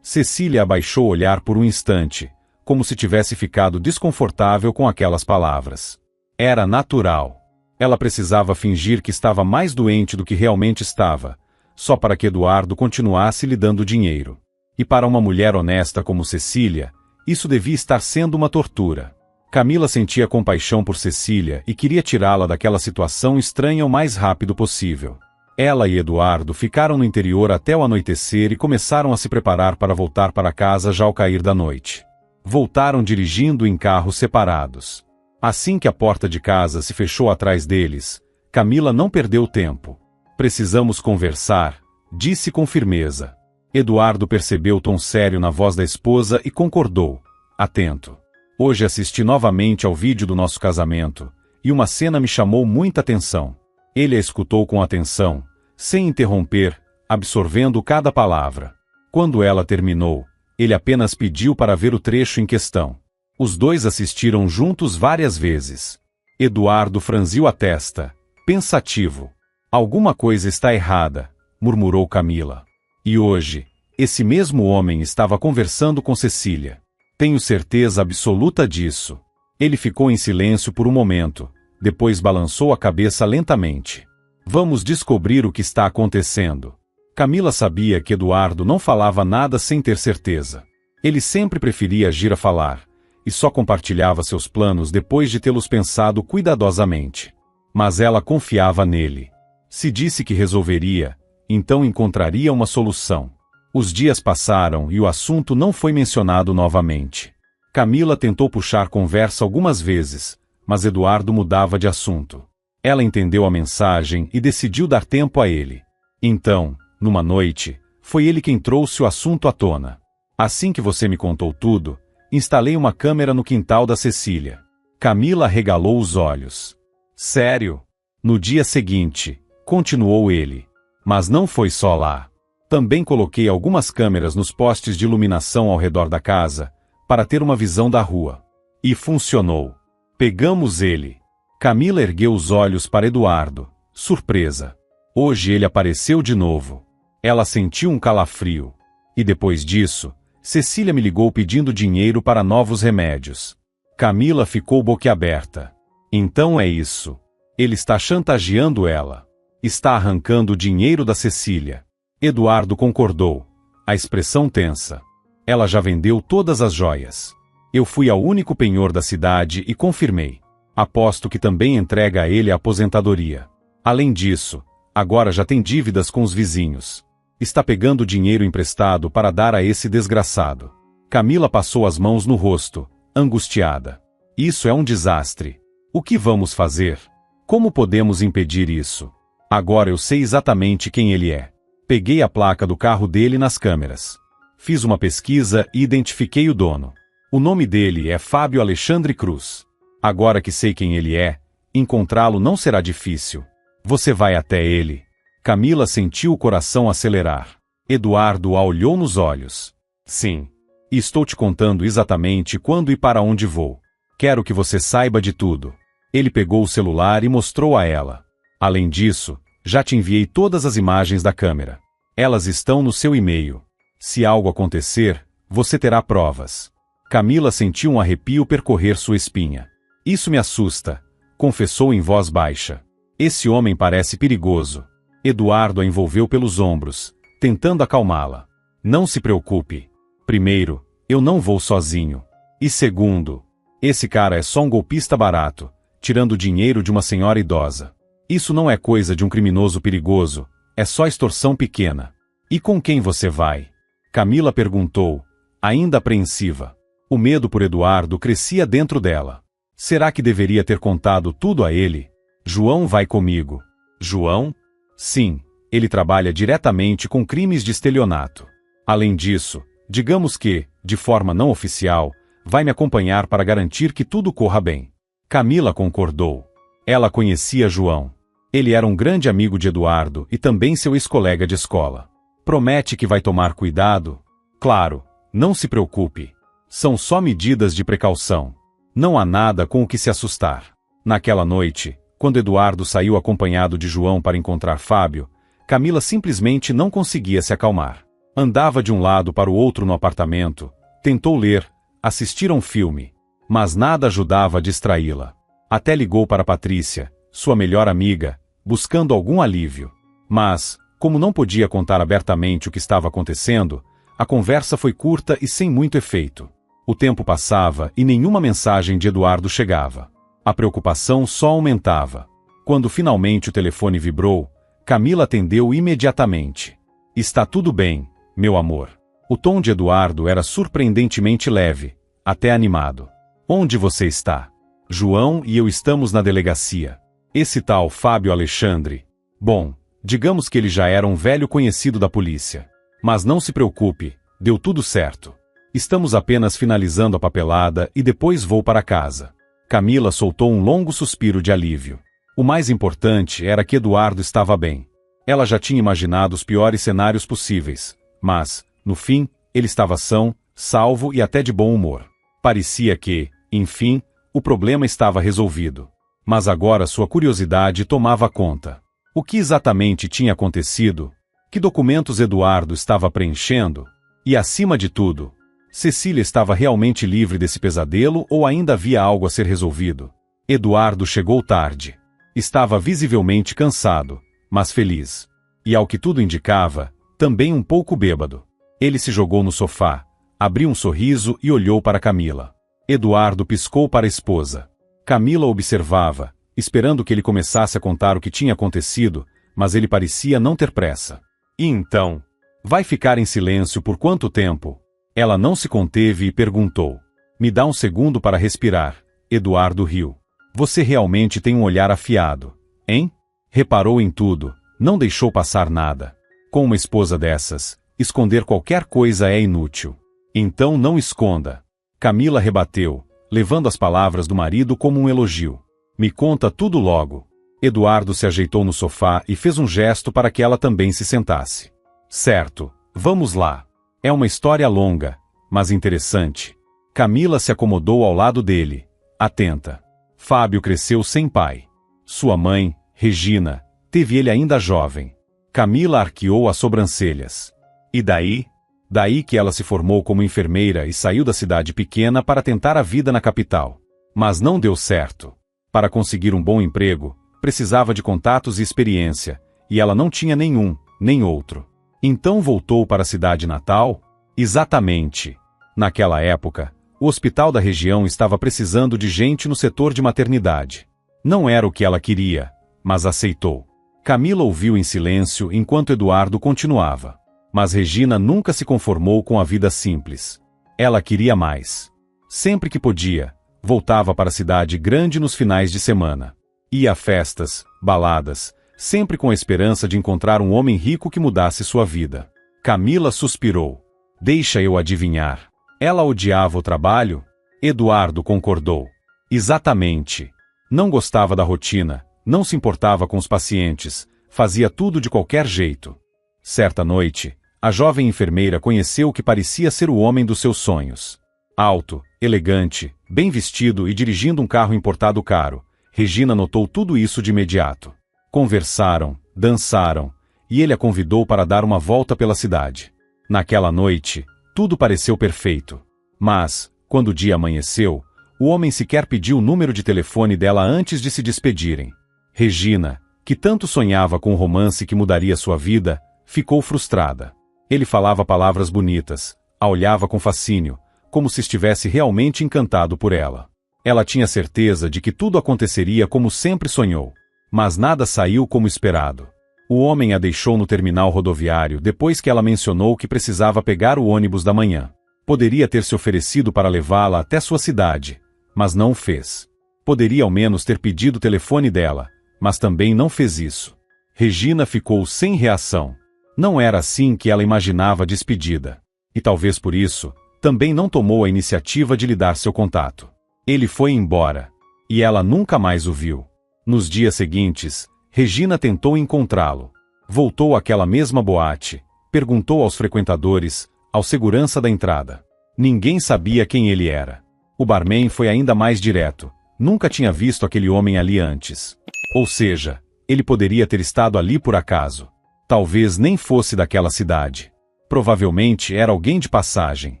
Cecília abaixou o olhar por um instante, como se tivesse ficado desconfortável com aquelas palavras. Era natural. Ela precisava fingir que estava mais doente do que realmente estava, só para que Eduardo continuasse lhe dando dinheiro. E para uma mulher honesta como Cecília, isso devia estar sendo uma tortura. Camila sentia compaixão por Cecília e queria tirá-la daquela situação estranha o mais rápido possível. Ela e Eduardo ficaram no interior até o anoitecer e começaram a se preparar para voltar para casa já ao cair da noite. Voltaram dirigindo em carros separados. Assim que a porta de casa se fechou atrás deles, Camila não perdeu tempo. Precisamos conversar, disse com firmeza. Eduardo percebeu o tom sério na voz da esposa e concordou, atento. Hoje assisti novamente ao vídeo do nosso casamento, e uma cena me chamou muita atenção. Ele a escutou com atenção, sem interromper, absorvendo cada palavra. Quando ela terminou, ele apenas pediu para ver o trecho em questão. Os dois assistiram juntos várias vezes. Eduardo franziu a testa, pensativo. Alguma coisa está errada, murmurou Camila. E hoje, esse mesmo homem estava conversando com Cecília. Tenho certeza absoluta disso. Ele ficou em silêncio por um momento, depois balançou a cabeça lentamente. Vamos descobrir o que está acontecendo. Camila sabia que Eduardo não falava nada sem ter certeza. Ele sempre preferia agir a falar, e só compartilhava seus planos depois de tê-los pensado cuidadosamente. Mas ela confiava nele. Se disse que resolveria, então encontraria uma solução. Os dias passaram e o assunto não foi mencionado novamente. Camila tentou puxar conversa algumas vezes, mas Eduardo mudava de assunto. Ela entendeu a mensagem e decidiu dar tempo a ele. Então, numa noite, foi ele quem trouxe o assunto à tona. Assim que você me contou tudo, instalei uma câmera no quintal da Cecília. Camila arregalou os olhos. Sério? No dia seguinte, continuou ele. Mas não foi só lá. Também coloquei algumas câmeras nos postes de iluminação ao redor da casa, para ter uma visão da rua. E funcionou. Pegamos ele. Camila ergueu os olhos para Eduardo, surpresa. Hoje ele apareceu de novo. Ela sentiu um calafrio. E depois disso, Cecília me ligou pedindo dinheiro para novos remédios. Camila ficou boquiaberta. Então é isso. Ele está chantageando ela. Está arrancando o dinheiro da Cecília. Eduardo concordou. A expressão tensa. Ela já vendeu todas as joias. Eu fui ao único penhor da cidade e confirmei. Aposto que também entrega a ele a aposentadoria. Além disso, agora já tem dívidas com os vizinhos. Está pegando dinheiro emprestado para dar a esse desgraçado. Camila passou as mãos no rosto, angustiada. Isso é um desastre. O que vamos fazer? Como podemos impedir isso? Agora eu sei exatamente quem ele é. Peguei a placa do carro dele nas câmeras. Fiz uma pesquisa e identifiquei o dono. O nome dele é Fábio Alexandre Cruz. Agora que sei quem ele é, encontrá-lo não será difícil. Você vai até ele. Camila sentiu o coração acelerar. Eduardo a olhou nos olhos. Sim. E estou te contando exatamente quando e para onde vou. Quero que você saiba de tudo. Ele pegou o celular e mostrou a ela. Além disso, já te enviei todas as imagens da câmera. Elas estão no seu e-mail. Se algo acontecer, você terá provas. Camila sentiu um arrepio percorrer sua espinha. Isso me assusta, confessou em voz baixa. Esse homem parece perigoso. Eduardo a envolveu pelos ombros, tentando acalmá-la. Não se preocupe. Primeiro, eu não vou sozinho. E segundo, esse cara é só um golpista barato, tirando dinheiro de uma senhora idosa. Isso não é coisa de um criminoso perigoso, é só extorsão pequena. E com quem você vai? Camila perguntou, ainda apreensiva. O medo por Eduardo crescia dentro dela. Será que deveria ter contado tudo a ele? João vai comigo. João? Sim, ele trabalha diretamente com crimes de estelionato. Além disso, digamos que, de forma não oficial, vai me acompanhar para garantir que tudo corra bem. Camila concordou. Ela conhecia João. Ele era um grande amigo de Eduardo e também seu ex-colega de escola. Promete que vai tomar cuidado? Claro, não se preocupe. São só medidas de precaução. Não há nada com o que se assustar. Naquela noite, quando Eduardo saiu acompanhado de João para encontrar Fábio, Camila simplesmente não conseguia se acalmar. Andava de um lado para o outro no apartamento, tentou ler, assistir a um filme, mas nada ajudava a distraí-la. Até ligou para Patrícia, sua melhor amiga, buscando algum alívio. Mas, como não podia contar abertamente o que estava acontecendo, a conversa foi curta e sem muito efeito. O tempo passava e nenhuma mensagem de Eduardo chegava. A preocupação só aumentava. Quando finalmente o telefone vibrou, Camila atendeu imediatamente. "Está tudo bem, meu amor." O tom de Eduardo era surpreendentemente leve, até animado. "Onde você está?" "João e eu estamos na delegacia. Esse tal Fábio Alexandre. Bom, digamos que ele já era um velho conhecido da polícia. Mas não se preocupe, deu tudo certo. Estamos apenas finalizando a papelada e depois vou para casa." Camila soltou um longo suspiro de alívio. O mais importante era que Eduardo estava bem. Ela já tinha imaginado os piores cenários possíveis, mas, no fim, ele estava são, salvo e até de bom humor. Parecia que, enfim, o problema estava resolvido. Mas agora sua curiosidade tomava conta. O que exatamente tinha acontecido? Que documentos Eduardo estava preenchendo? E acima de tudo, Cecília estava realmente livre desse pesadelo ou ainda havia algo a ser resolvido? Eduardo chegou tarde. Estava visivelmente cansado, mas feliz. E ao que tudo indicava, também um pouco bêbado. Ele se jogou no sofá, abriu um sorriso e olhou para Camila. Eduardo piscou para a esposa. Camila observava, esperando que ele começasse a contar o que tinha acontecido, mas ele parecia não ter pressa. "E então? Vai ficar em silêncio por quanto tempo?" Ela não se conteve e perguntou. "Me dá um segundo para respirar." Eduardo riu. "Você realmente tem um olhar afiado, hein? Reparou em tudo, não deixou passar nada. Com uma esposa dessas, esconder qualquer coisa é inútil. Então não esconda." Camila rebateu, levando as palavras do marido como um elogio. "Me conta tudo logo." Eduardo se ajeitou no sofá e fez um gesto para que ela também se sentasse. "Certo, vamos lá. É uma história longa, mas interessante." Camila se acomodou ao lado dele, atenta. Fábio cresceu sem pai. Sua mãe, Regina, teve ele ainda jovem. Camila arqueou as sobrancelhas. "E daí?" "Daí que ela se formou como enfermeira e saiu da cidade pequena para tentar a vida na capital. Mas não deu certo. Para conseguir um bom emprego, precisava de contatos e experiência, e ela não tinha nenhum, nem outro. Então voltou para a cidade natal?" "Exatamente. Naquela época, o hospital da região estava precisando de gente no setor de maternidade. Não era o que ela queria, mas aceitou." Camila ouviu em silêncio enquanto Eduardo continuava. Mas Regina nunca se conformou com a vida simples. Ela queria mais. Sempre que podia, voltava para a cidade grande nos finais de semana. Ia a festas, baladas, sempre com a esperança de encontrar um homem rico que mudasse sua vida. Camila suspirou. "Deixa eu adivinhar. Ela odiava o trabalho?" Eduardo concordou. "Exatamente. Não gostava da rotina, não se importava com os pacientes, fazia tudo de qualquer jeito." Certa noite, a jovem enfermeira conheceu o que parecia ser o homem dos seus sonhos. Alto, elegante, bem vestido e dirigindo um carro importado caro, Regina notou tudo isso de imediato. Conversaram, dançaram, e ele a convidou para dar uma volta pela cidade. Naquela noite, tudo pareceu perfeito. Mas, quando o dia amanheceu, o homem sequer pediu o número de telefone dela antes de se despedirem. Regina, que tanto sonhava com o romance que mudaria sua vida, ficou frustrada. Ele falava palavras bonitas, a olhava com fascínio, como se estivesse realmente encantado por ela. Ela tinha certeza de que tudo aconteceria como sempre sonhou. Mas nada saiu como esperado. O homem a deixou no terminal rodoviário depois que ela mencionou que precisava pegar o ônibus da manhã. Poderia ter se oferecido para levá-la até sua cidade, mas não o fez. Poderia ao menos ter pedido o telefone dela, mas também não fez isso. Regina ficou sem reação. Não era assim que ela imaginava a despedida. E talvez por isso, também não tomou a iniciativa de lhe dar seu contato. Ele foi embora. E ela nunca mais o viu. Nos dias seguintes, Regina tentou encontrá-lo. Voltou àquela mesma boate, perguntou aos frequentadores, ao segurança da entrada. Ninguém sabia quem ele era. O barman foi ainda mais direto. Nunca tinha visto aquele homem ali antes. Ou seja, ele poderia ter estado ali por acaso. Talvez nem fosse daquela cidade. Provavelmente era alguém de passagem.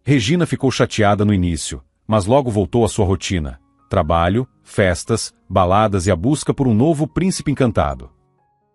Regina ficou chateada no início, mas logo voltou à sua rotina: trabalho, festas, baladas e a busca por um novo príncipe encantado.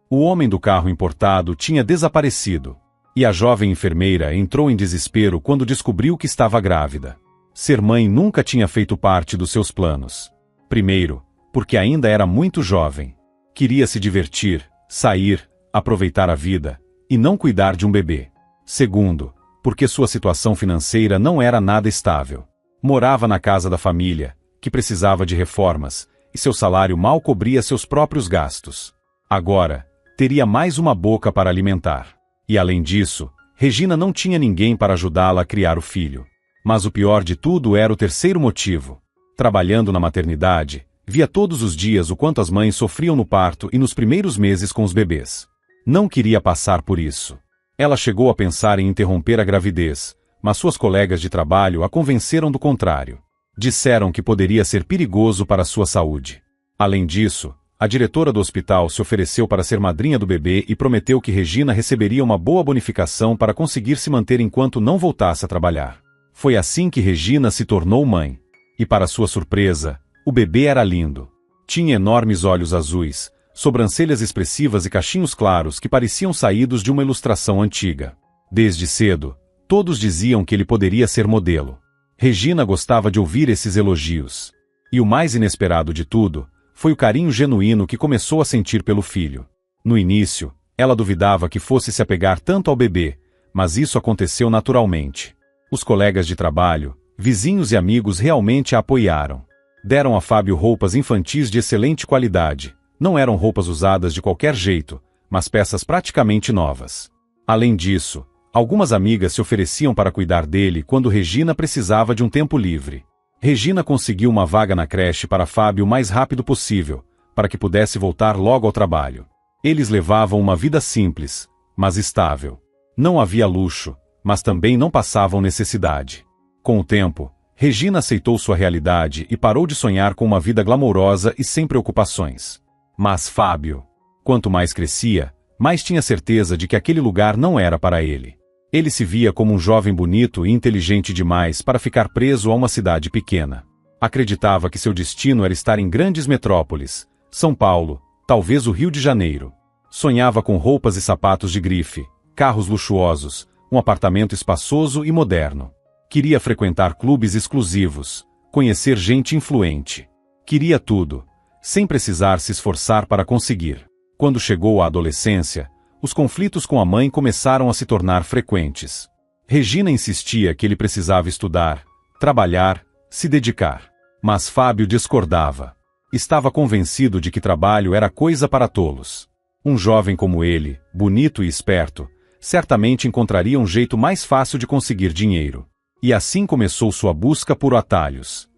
O homem do carro importado tinha desaparecido, e a jovem enfermeira entrou em desespero quando descobriu que estava grávida. Ser mãe nunca tinha feito parte dos seus planos. Primeiro, porque ainda era muito jovem. Queria se divertir, sair, aproveitar a vida, e não cuidar de um bebê. Segundo, porque sua situação financeira não era nada estável. Morava na casa da família, que precisava de reformas, e seu salário mal cobria seus próprios gastos. Agora, teria mais uma boca para alimentar. E além disso, Regina não tinha ninguém para ajudá-la a criar o filho. Mas o pior de tudo era o terceiro motivo. Trabalhando na maternidade, via todos os dias o quanto as mães sofriam no parto e nos primeiros meses com os bebês. Não queria passar por isso. Ela chegou a pensar em interromper a gravidez, mas suas colegas de trabalho a convenceram do contrário. Disseram que poderia ser perigoso para sua saúde. Além disso, a diretora do hospital se ofereceu para ser madrinha do bebê e prometeu que Regina receberia uma boa bonificação para conseguir se manter enquanto não voltasse a trabalhar. Foi assim que Regina se tornou mãe. E para sua surpresa, o bebê era lindo. Tinha enormes olhos azuis, sobrancelhas expressivas e cachinhos claros que pareciam saídos de uma ilustração antiga. Desde cedo, todos diziam que ele poderia ser modelo. Regina gostava de ouvir esses elogios. E o mais inesperado de tudo foi o carinho genuíno que começou a sentir pelo filho. No início, ela duvidava que fosse se apegar tanto ao bebê, mas isso aconteceu naturalmente. Os colegas de trabalho, vizinhos e amigos realmente a apoiaram. Deram a Fábio roupas infantis de excelente qualidade. Não eram roupas usadas de qualquer jeito, mas peças praticamente novas. Além disso, algumas amigas se ofereciam para cuidar dele quando Regina precisava de um tempo livre. Regina conseguiu uma vaga na creche para Fábio o mais rápido possível, para que pudesse voltar logo ao trabalho. Eles levavam uma vida simples, mas estável. Não havia luxo, mas também não passavam necessidade. Com o tempo, Regina aceitou sua realidade e parou de sonhar com uma vida glamourosa e sem preocupações. Mas Fábio, quanto mais crescia, mais tinha certeza de que aquele lugar não era para ele. Ele se via como um jovem bonito e inteligente demais para ficar preso a uma cidade pequena. Acreditava que seu destino era estar em grandes metrópoles, São Paulo, talvez o Rio de Janeiro. Sonhava com roupas e sapatos de grife, carros luxuosos, um apartamento espaçoso e moderno. Queria frequentar clubes exclusivos, conhecer gente influente. Queria tudo, sem precisar se esforçar para conseguir. Quando chegou à adolescência, os conflitos com a mãe começaram a se tornar frequentes. Regina insistia que ele precisava estudar, trabalhar, se dedicar. Mas Fábio discordava. Estava convencido de que trabalho era coisa para tolos. Um jovem como ele, bonito e esperto, certamente encontraria um jeito mais fácil de conseguir dinheiro. E assim começou sua busca por atalhos.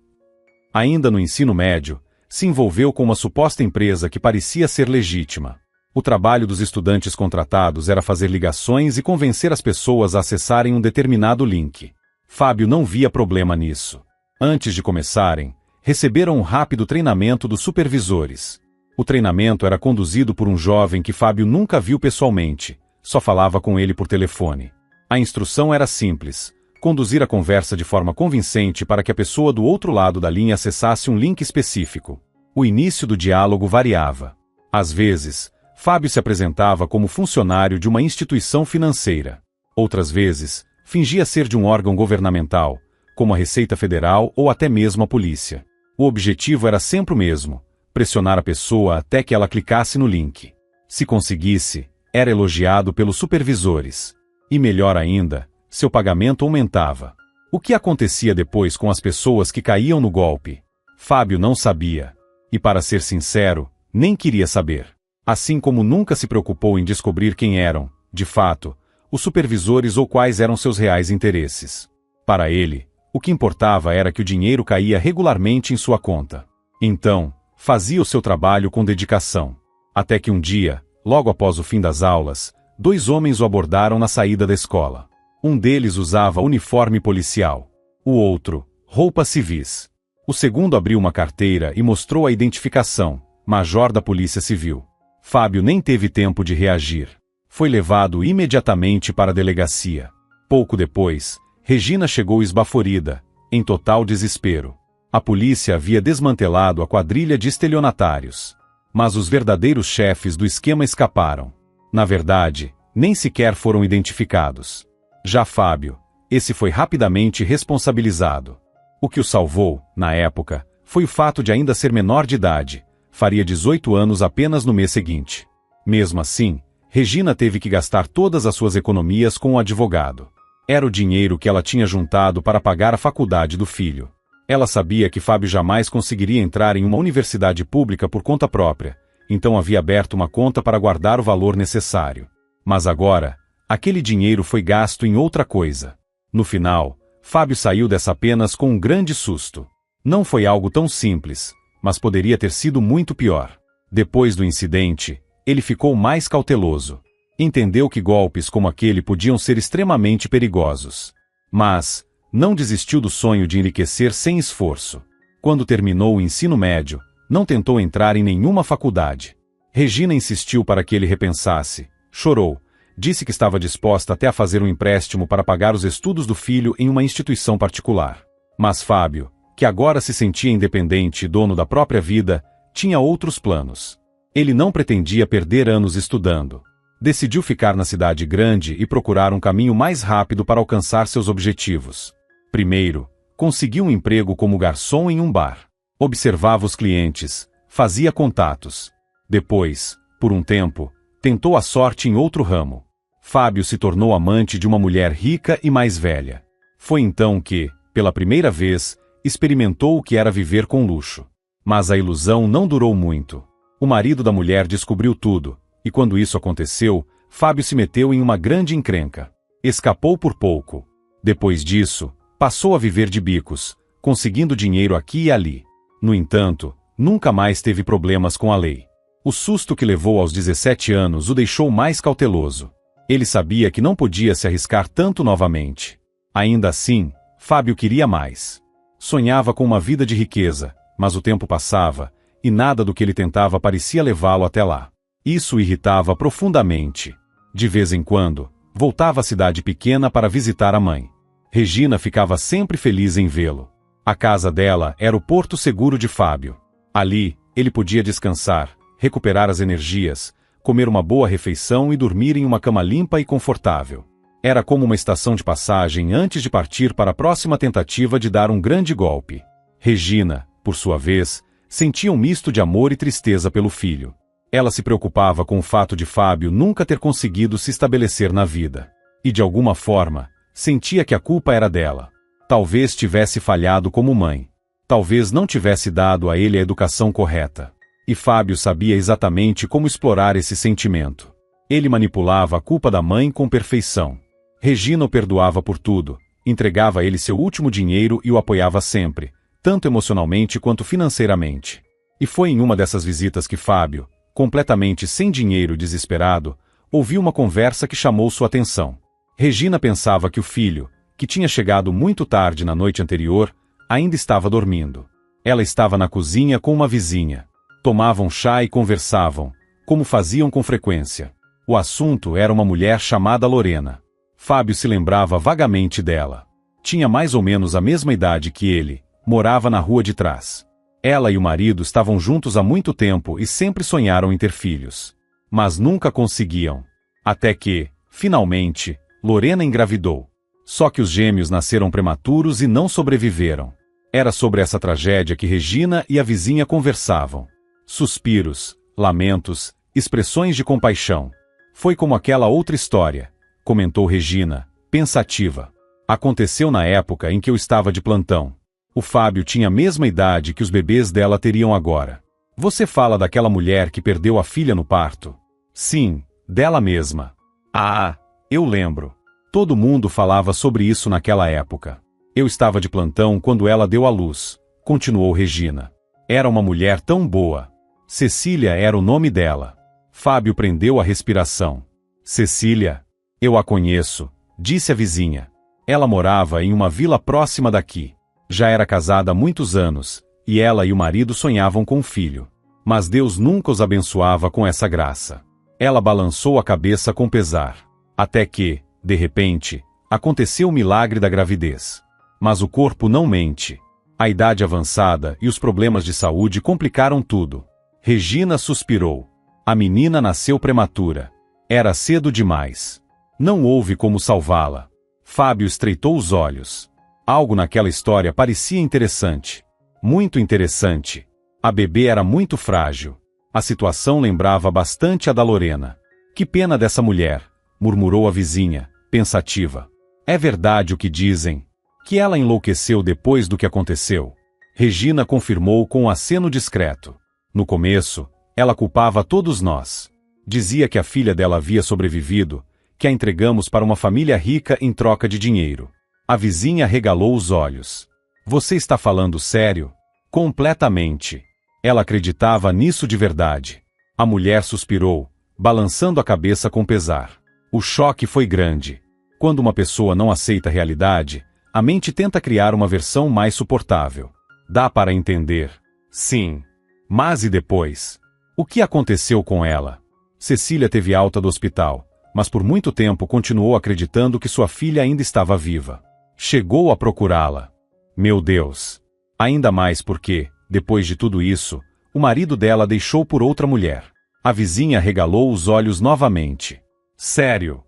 Ainda no ensino médio, se envolveu com uma suposta empresa que parecia ser legítima. O trabalho dos estudantes contratados era fazer ligações e convencer as pessoas a acessarem um determinado link. Fábio não via problema nisso. Antes de começarem, receberam um rápido treinamento dos supervisores. O treinamento era conduzido por um jovem que Fábio nunca viu pessoalmente, só falava com ele por telefone. A instrução era simples: conduzir a conversa de forma convincente para que a pessoa do outro lado da linha acessasse um link específico. O início do diálogo variava. Às vezes, Fábio se apresentava como funcionário de uma instituição financeira. Outras vezes, fingia ser de um órgão governamental, como a Receita Federal ou até mesmo a polícia. O objetivo era sempre o mesmo: pressionar a pessoa até que ela clicasse no link. Se conseguisse, era elogiado pelos supervisores. E melhor ainda, seu pagamento aumentava. O que acontecia depois com as pessoas que caíam no golpe? Fábio não sabia. E para ser sincero, nem queria saber. Assim como nunca se preocupou em descobrir quem eram, de fato, os supervisores ou quais eram seus reais interesses. Para ele, o que importava era que o dinheiro caía regularmente em sua conta. Então, fazia o seu trabalho com dedicação. Até que um dia, logo após o fim das aulas, 2 homens o abordaram na saída da escola. Um deles usava uniforme policial. O outro, roupas civis. O segundo abriu uma carteira e mostrou a identificação: Major da Polícia Civil. Fábio nem teve tempo de reagir. Foi levado imediatamente para a delegacia. Pouco depois, Regina chegou esbaforida, em total desespero. A polícia havia desmantelado a quadrilha de estelionatários. Mas os verdadeiros chefes do esquema escaparam. Na verdade, nem sequer foram identificados. Já Fábio, esse foi rapidamente responsabilizado. O que o salvou, na época, foi o fato de ainda ser menor de idade. Faria 18 anos apenas no mês seguinte. Mesmo assim, Regina teve que gastar todas as suas economias com o advogado. Era o dinheiro que ela tinha juntado para pagar a faculdade do filho. Ela sabia que Fábio jamais conseguiria entrar em uma universidade pública por conta própria, então havia aberto uma conta para guardar o valor necessário. Mas agora, aquele dinheiro foi gasto em outra coisa. No final, Fábio saiu dessa apenas com um grande susto. Não foi algo tão simples, mas poderia ter sido muito pior. Depois do incidente, ele ficou mais cauteloso. Entendeu que golpes como aquele podiam ser extremamente perigosos. Mas não desistiu do sonho de enriquecer sem esforço. Quando terminou o ensino médio, não tentou entrar em nenhuma faculdade. Regina insistiu para que ele repensasse. Chorou. Disse que estava disposta até a fazer um empréstimo para pagar os estudos do filho em uma instituição particular. Mas Fábio, que agora se sentia independente e dono da própria vida, tinha outros planos. Ele não pretendia perder anos estudando. Decidiu ficar na cidade grande e procurar um caminho mais rápido para alcançar seus objetivos. Primeiro, conseguiu um emprego como garçom em um bar. Observava os clientes, fazia contatos. Depois, por um tempo, tentou a sorte em outro ramo. Fábio se tornou amante de uma mulher rica e mais velha. Foi então que, pela primeira vez, experimentou o que era viver com luxo. Mas a ilusão não durou muito. O marido da mulher descobriu tudo, e quando isso aconteceu, Fábio se meteu em uma grande encrenca. Escapou por pouco. Depois disso, passou a viver de bicos, conseguindo dinheiro aqui e ali. No entanto, nunca mais teve problemas com a lei. O susto que levou aos 17 anos o deixou mais cauteloso. Ele sabia que não podia se arriscar tanto novamente. Ainda assim, Fábio queria mais. Sonhava com uma vida de riqueza, mas o tempo passava, e nada do que ele tentava parecia levá-lo até lá. Isso o irritava profundamente. De vez em quando, voltava à cidade pequena para visitar a mãe. Regina ficava sempre feliz em vê-lo. A casa dela era o porto seguro de Fábio. Ali, ele podia descansar, recuperar as energias, comer uma boa refeição e dormir em uma cama limpa e confortável. Era como uma estação de passagem antes de partir para a próxima tentativa de dar um grande golpe. Regina, por sua vez, sentia um misto de amor e tristeza pelo filho. Ela se preocupava com o fato de Fábio nunca ter conseguido se estabelecer na vida. E de alguma forma, sentia que a culpa era dela. Talvez tivesse falhado como mãe. Talvez não tivesse dado a ele a educação correta. E Fábio sabia exatamente como explorar esse sentimento. Ele manipulava a culpa da mãe com perfeição. Regina o perdoava por tudo, entregava a ele seu último dinheiro e o apoiava sempre, tanto emocionalmente quanto financeiramente. E foi em uma dessas visitas que Fábio, completamente sem dinheiro e desesperado, ouviu uma conversa que chamou sua atenção. Regina pensava que o filho, que tinha chegado muito tarde na noite anterior, ainda estava dormindo. Ela estava na cozinha com uma vizinha. Tomavam chá e conversavam, como faziam com frequência. O assunto era uma mulher chamada Lorena. Fábio se lembrava vagamente dela. Tinha mais ou menos a mesma idade que ele, morava na rua de trás. Ela e o marido estavam juntos há muito tempo e sempre sonharam em ter filhos. Mas nunca conseguiam. Até que, finalmente, Lorena engravidou. Só que os gêmeos nasceram prematuros e não sobreviveram. Era sobre essa tragédia que Regina e a vizinha conversavam. Suspiros, lamentos, expressões de compaixão. Foi como aquela outra história, comentou Regina, pensativa. Aconteceu na época em que eu estava de plantão. O Fábio tinha a mesma idade que os bebês dela teriam agora. Você fala daquela mulher que perdeu a filha no parto? Sim, dela mesma. Ah, eu lembro. Todo mundo falava sobre isso naquela época. Eu estava de plantão quando ela deu à luz, continuou Regina. Era uma mulher tão boa. Cecília era o nome dela. Fábio prendeu a respiração. Cecília? Eu a conheço, disse a vizinha. Ela morava em uma vila próxima daqui. Já era casada há muitos anos, e ela e o marido sonhavam com um filho. Mas Deus nunca os abençoava com essa graça. Ela balançou a cabeça com pesar. Até que, de repente, aconteceu o milagre da gravidez. Mas o corpo não mente. A idade avançada e os problemas de saúde complicaram tudo. Regina suspirou. A menina nasceu prematura. Era cedo demais. Não houve como salvá-la. Fábio estreitou os olhos. Algo naquela história parecia interessante. Muito interessante. A bebê era muito frágil. A situação lembrava bastante a da Lorena. Que pena dessa mulher, murmurou a vizinha, pensativa. É verdade o que dizem, que ela enlouqueceu depois do que aconteceu. Regina confirmou com um aceno discreto. No começo, ela culpava todos nós. Dizia que a filha dela havia sobrevivido, que a entregamos para uma família rica em troca de dinheiro. A vizinha regalou os olhos. Você está falando sério? Completamente. Ela acreditava nisso de verdade. A mulher suspirou, balançando a cabeça com pesar. O choque foi grande. Quando uma pessoa não aceita a realidade, a mente tenta criar uma versão mais suportável. Dá para entender. Sim. Mas e depois? O que aconteceu com ela? Cecília teve alta do hospital, mas por muito tempo continuou acreditando que sua filha ainda estava viva. Chegou a procurá-la. Meu Deus! Ainda mais porque, depois de tudo isso, o marido dela deixou por outra mulher. A vizinha regalou os olhos novamente. Sério?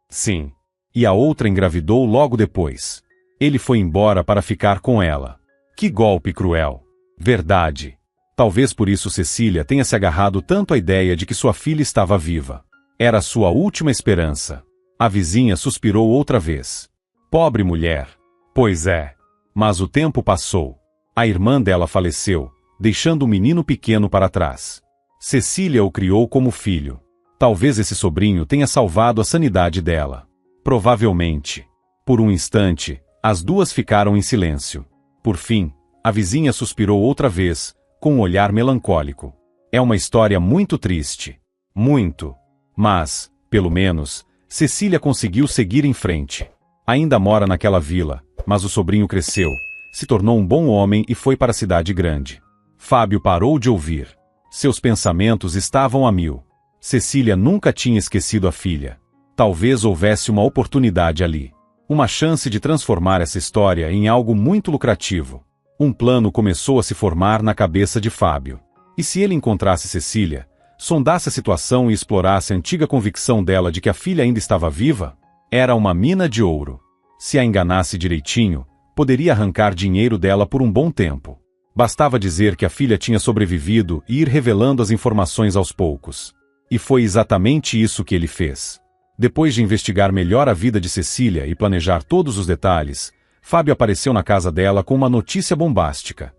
Sim. E a outra engravidou logo depois. Ele foi embora para ficar com ela. Que golpe cruel. Verdade. Talvez por isso Cecília tenha se agarrado tanto à ideia de que sua filha estava viva. Era sua última esperança. A vizinha suspirou outra vez. Pobre mulher. Pois é. Mas o tempo passou. A irmã dela faleceu, deixando o menino pequeno para trás. Cecília o criou como filho. Talvez esse sobrinho tenha salvado a sanidade dela. Provavelmente. Por um instante, as duas ficaram em silêncio. Por fim, a vizinha suspirou outra vez, com um olhar melancólico. É uma história muito triste. Muito. Mas, pelo menos, Cecília conseguiu seguir em frente. Ainda mora naquela vila, mas o sobrinho cresceu, se tornou um bom homem e foi para a cidade grande. Fábio parou de ouvir. Seus pensamentos estavam a mil. Cecília nunca tinha esquecido a filha. Talvez houvesse uma oportunidade ali. Uma chance de transformar essa história em algo muito lucrativo. Um plano começou a se formar na cabeça de Fábio. E se ele encontrasse Cecília, sondasse a situação e explorasse a antiga convicção dela de que a filha ainda estava viva? Era uma mina de ouro. Se a enganasse direitinho, poderia arrancar dinheiro dela por um bom tempo. Bastava dizer que a filha tinha sobrevivido e ir revelando as informações aos poucos. E foi exatamente isso que ele fez. Depois de investigar melhor a vida de Cecília e planejar todos os detalhes, Fábio apareceu na casa dela com uma notícia bombástica.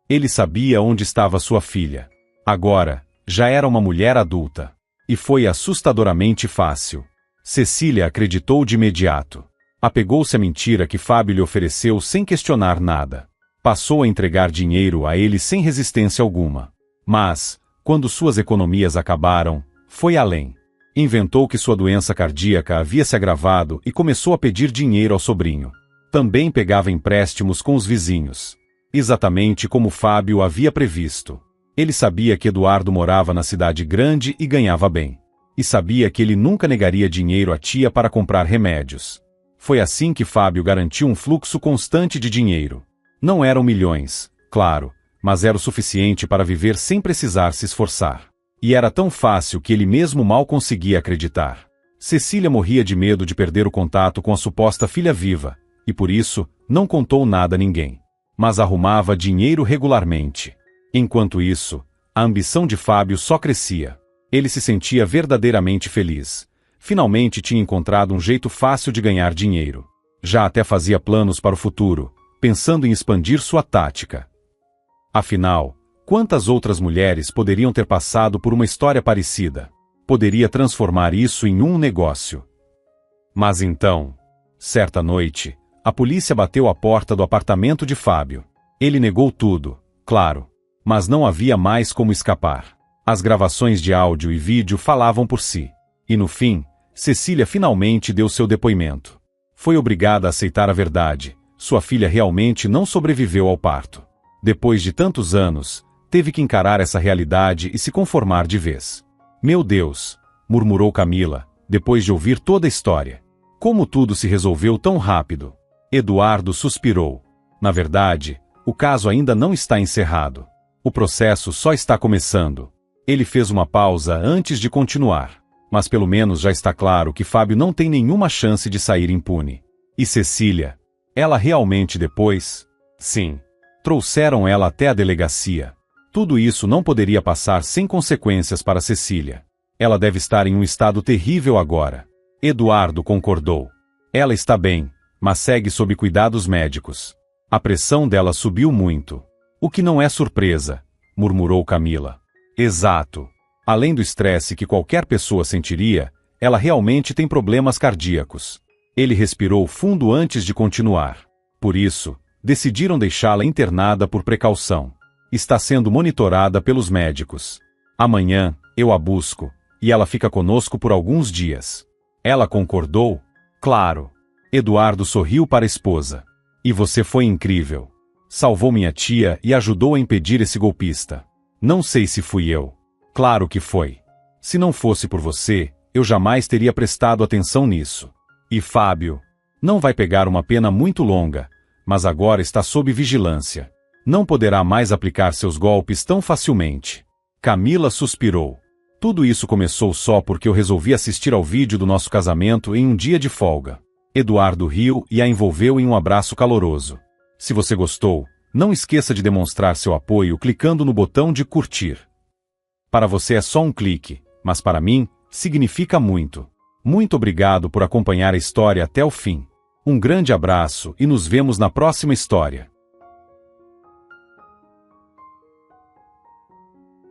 Ele sabia onde estava sua filha. Agora, já era uma mulher adulta. E foi assustadoramente fácil. Cecília acreditou de imediato. Apegou-se à mentira que Fábio lhe ofereceu sem questionar nada. Passou a entregar dinheiro a ele sem resistência alguma. Mas, quando suas economias acabaram, foi além. Inventou que sua doença cardíaca havia se agravado e começou a pedir dinheiro ao sobrinho. Também pegava empréstimos com os vizinhos. Exatamente como Fábio havia previsto. Ele sabia que Eduardo morava na cidade grande e ganhava bem. E sabia que ele nunca negaria dinheiro à tia para comprar remédios. Foi assim que Fábio garantiu um fluxo constante de dinheiro. Não eram milhões, claro, mas era o suficiente para viver sem precisar se esforçar. E era tão fácil que ele mesmo mal conseguia acreditar. Cecília morria de medo de perder o contato com a suposta filha viva, e por isso, não contou nada a ninguém. Mas arrumava dinheiro regularmente. Enquanto isso, a ambição de Fábio só crescia. Ele se sentia verdadeiramente feliz. Finalmente tinha encontrado um jeito fácil de ganhar dinheiro. Já até fazia planos para o futuro, pensando em expandir sua tática. Afinal, quantas outras mulheres poderiam ter passado por uma história parecida? Poderia transformar isso em um negócio. Mas então, certa noite, a polícia bateu à porta do apartamento de Fábio. Ele negou tudo, claro, mas não havia mais como escapar. As gravações de áudio e vídeo falavam por si. E no fim, Cecília finalmente deu seu depoimento. Foi obrigada a aceitar a verdade. Sua filha realmente não sobreviveu ao parto. Depois de tantos anos, teve que encarar essa realidade e se conformar de vez. Meu Deus, murmurou Camila, depois de ouvir toda a história. Como tudo se resolveu tão rápido? Eduardo suspirou. Na verdade, o caso ainda não está encerrado. O processo só está começando. Ele fez uma pausa antes de continuar. Mas pelo menos já está claro que Fábio não tem nenhuma chance de sair impune. E Cecília? Ela realmente depois? Sim. Trouxeram ela até a delegacia. Tudo isso não poderia passar sem consequências para Cecília. Ela deve estar em um estado terrível agora. Eduardo concordou. Ela está bem, mas segue sob cuidados médicos. A pressão dela subiu muito. O que não é surpresa, murmurou Camila. Exato. Além do estresse que qualquer pessoa sentiria, ela realmente tem problemas cardíacos. Ele respirou fundo antes de continuar. Por isso, decidiram deixá-la internada por precaução. Está sendo monitorada pelos médicos. Amanhã, eu a busco, e ela fica conosco por alguns dias. Ela concordou? Claro. Eduardo sorriu para a esposa. E você foi incrível. Salvou minha tia e ajudou a impedir esse golpista. Não sei se fui eu. Claro que foi. Se não fosse por você, eu jamais teria prestado atenção nisso. E Fábio? Não vai pegar uma pena muito longa, mas agora está sob vigilância. Não poderá mais aplicar seus golpes tão facilmente. Camila suspirou. Tudo isso começou só porque eu resolvi assistir ao vídeo do nosso casamento em um dia de folga. Eduardo riu e a envolveu em um abraço caloroso. Se você gostou, não esqueça de demonstrar seu apoio clicando no botão de curtir. Para você é só um clique, mas para mim, significa muito. Muito obrigado por acompanhar a história até o fim. Um grande abraço e nos vemos na próxima história.